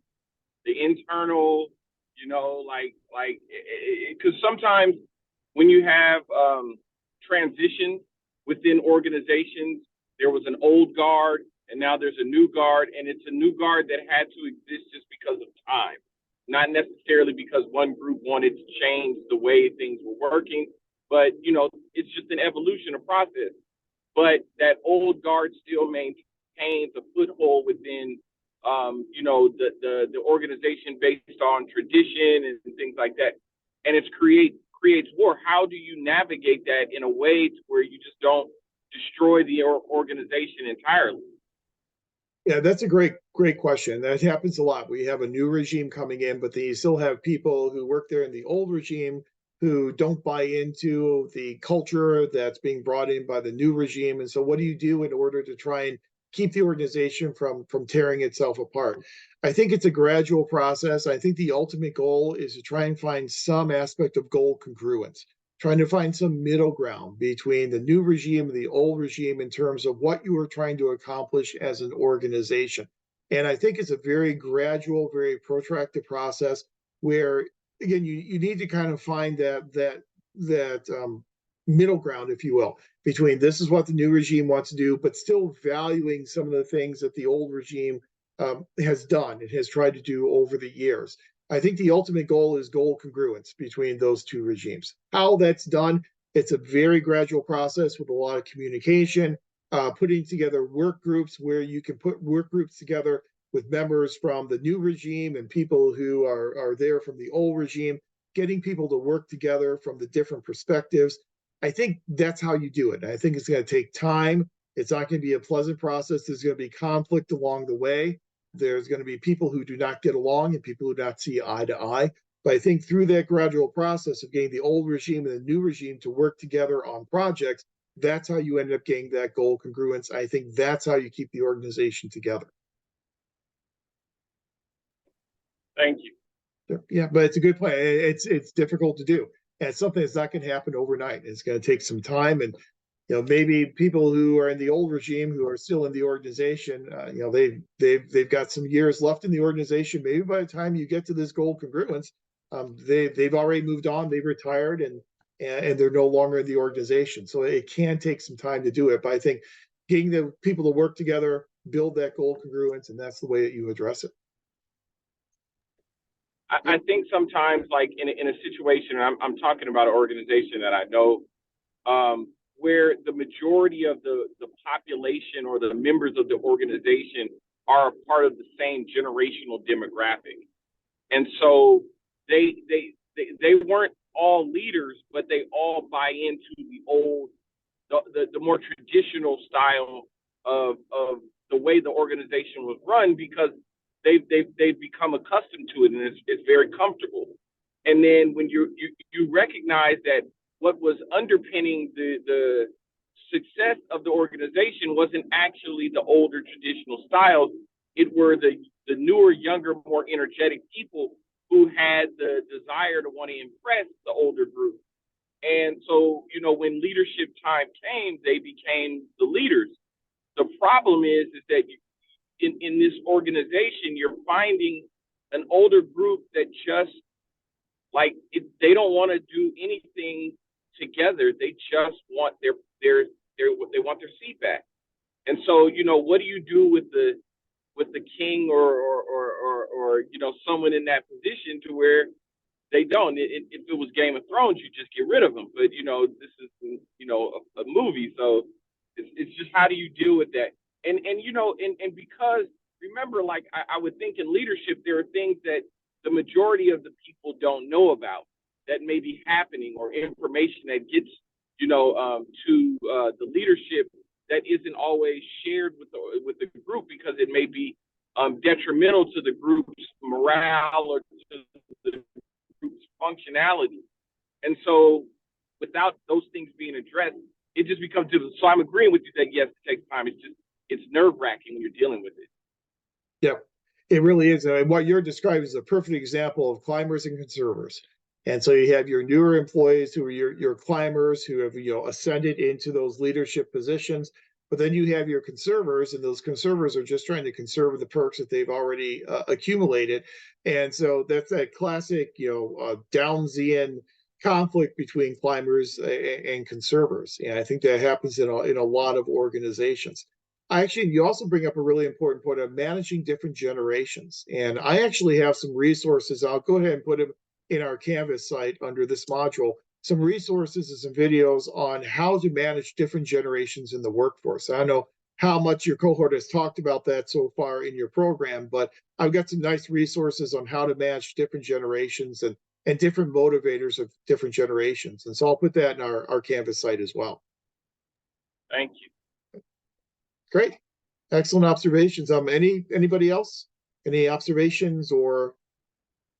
The internal, because sometimes when you have transition within organizations, there was an old guard and now there's a new guard, and it's a new guard that had to exist just because of time, not necessarily because one group wanted to change the way things were working, but it's just an evolution, a process. But that old guard still maintains a foothold within the organization based on tradition and things like that, and it creates war. How do you navigate that in a way to where you just don't destroy the organization entirely? Yeah, that's a great question. That happens a lot. We have a new regime coming in, but then you still have people who work there in the old regime who don't buy into the culture that's being brought in by the new regime. And so what do you do in order to try and keep the organization from tearing itself apart? I think it's a gradual process. I think the ultimate goal is to try and find some aspect of goal congruence, trying to find some middle ground between the new regime and the old regime in terms of what you are trying to accomplish as an organization. And I think it's a very gradual, very protracted process where again, you need to kind of find that middle ground, if you will, between this is what the new regime wants to do, but still valuing some of the things that the old regime has done and has tried to do over the years. I think the ultimate goal is goal congruence between those two regimes. How that's done, it's a very gradual process with a lot of communication, putting together work groups where you can put work groups together with members from the new regime and people who are there from the old regime, getting people to work together from the different perspectives. I think that's how you do it. I think it's going to take time. It's not going to be a pleasant process. There's going to be conflict along the way. There's going to be people who do not get along and people who do not see eye to eye. But I think through that gradual process of getting the old regime and the new regime to work together on projects, that's how you end up getting that goal congruence. I think that's how you keep the organization together. Thank you. Yeah, but it's a good plan. It's difficult to do. And it's something that's not going to happen overnight. It's going to take some time. And, maybe people who are in the old regime who are still in the organization, they've got some years left in the organization. Maybe by the time you get to this goal congruence, they've already moved on, they've retired, and they're no longer in the organization. So it can take some time to do it. But I think getting the people to work together, build that goal congruence, and that's the way that you address it. I think sometimes, like in a situation, and I'm talking about an organization that I know, where the majority of the population or the members of the organization are a part of the same generational demographic, and so they weren't all leaders, but they all buy into the old, the more traditional style of the way the organization was run, because they've become accustomed to it, and it's very comfortable. And then when you recognize that what was underpinning the success of the organization wasn't actually the older traditional styles, it were the newer, younger, more energetic people who had the desire to want to impress the older group. And so, when leadership time came, they became the leaders. The problem is that in this organization, you're finding an older group that just they don't want to do anything together. They just want they want their seat back. And so, what do you do with the king or someone in that position to where they don't? If it was Game of Thrones, you just get rid of them. But this is a movie, so it's just, how do you deal with that? And because, remember, I would think in leadership, there are things that the majority of the people don't know about that may be happening, or information that gets, to the leadership that isn't always shared with the group, because it may be detrimental to the group's morale or to the group's functionality. And so without those things being addressed, it just becomes difficult. So I'm agreeing with you that yes, it takes time. It's nerve-wracking when you're dealing with it. Yeah, it really is. And what you're describing is a perfect example of climbers and conservers. And so you have your newer employees who are your climbers who have ascended into those leadership positions. But then you have your conservers, and those conservers are just trying to conserve the perks that they've already accumulated. And so that's that classic, Downsian conflict between climbers and conservers. And I think that happens in a lot of organizations. You also bring up a really important point of managing different generations. And I actually have some resources. I'll go ahead and put them in our Canvas site under this module, some resources and some videos on how to manage different generations in the workforce. I don't know how much your cohort has talked about that so far in your program, but I've got some nice resources on how to manage different generations and different motivators of different generations. And so I'll put that in our Canvas site as well. Thank you. Great. Excellent observations. Anybody else? Any observations or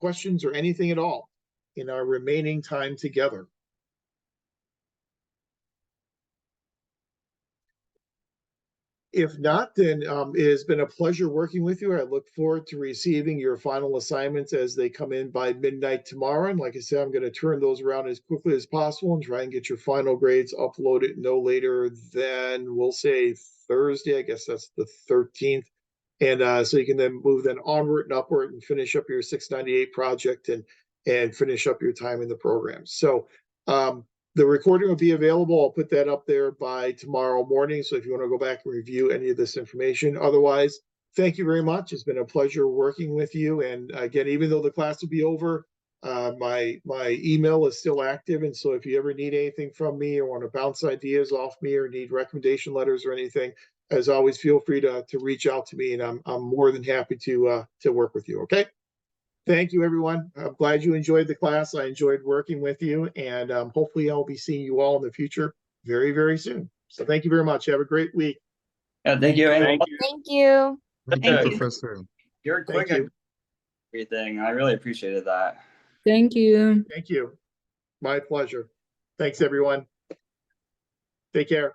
questions or anything at all in our remaining time together? If not, then it has been a pleasure working with you. I look forward to receiving your final assignments as they come in by midnight tomorrow. And like I said, I'm going to turn those around as quickly as possible and try and get your final grades uploaded no later than, we'll say, Thursday. I guess that's the 13th. And so you can then move onward and upward and finish up your 698 project and and finish up your time in the program. So the recording will be available. I'll put that up there by tomorrow morning. So if you want to go back and review any of this information, otherwise, thank you very much. It's been a pleasure working with you. And again, even though the class will be over, my email is still active. And so if you ever need anything from me or want to bounce ideas off me or need recommendation letters or anything, as always, feel free to reach out to me, and I'm more than happy to work with you. Okay. Thank you, everyone. I'm glad you enjoyed the class. I enjoyed working with you, and hopefully I'll be seeing you all in the future very, very soon. So thank you very much. Have a great week. Yeah, thank you. And Thank you. Thank you. Thank Thank you, you. Professor. you're quick Thank at you. everything. I really appreciated that. Thank you. Thank you. My pleasure. Thanks, everyone. Take care.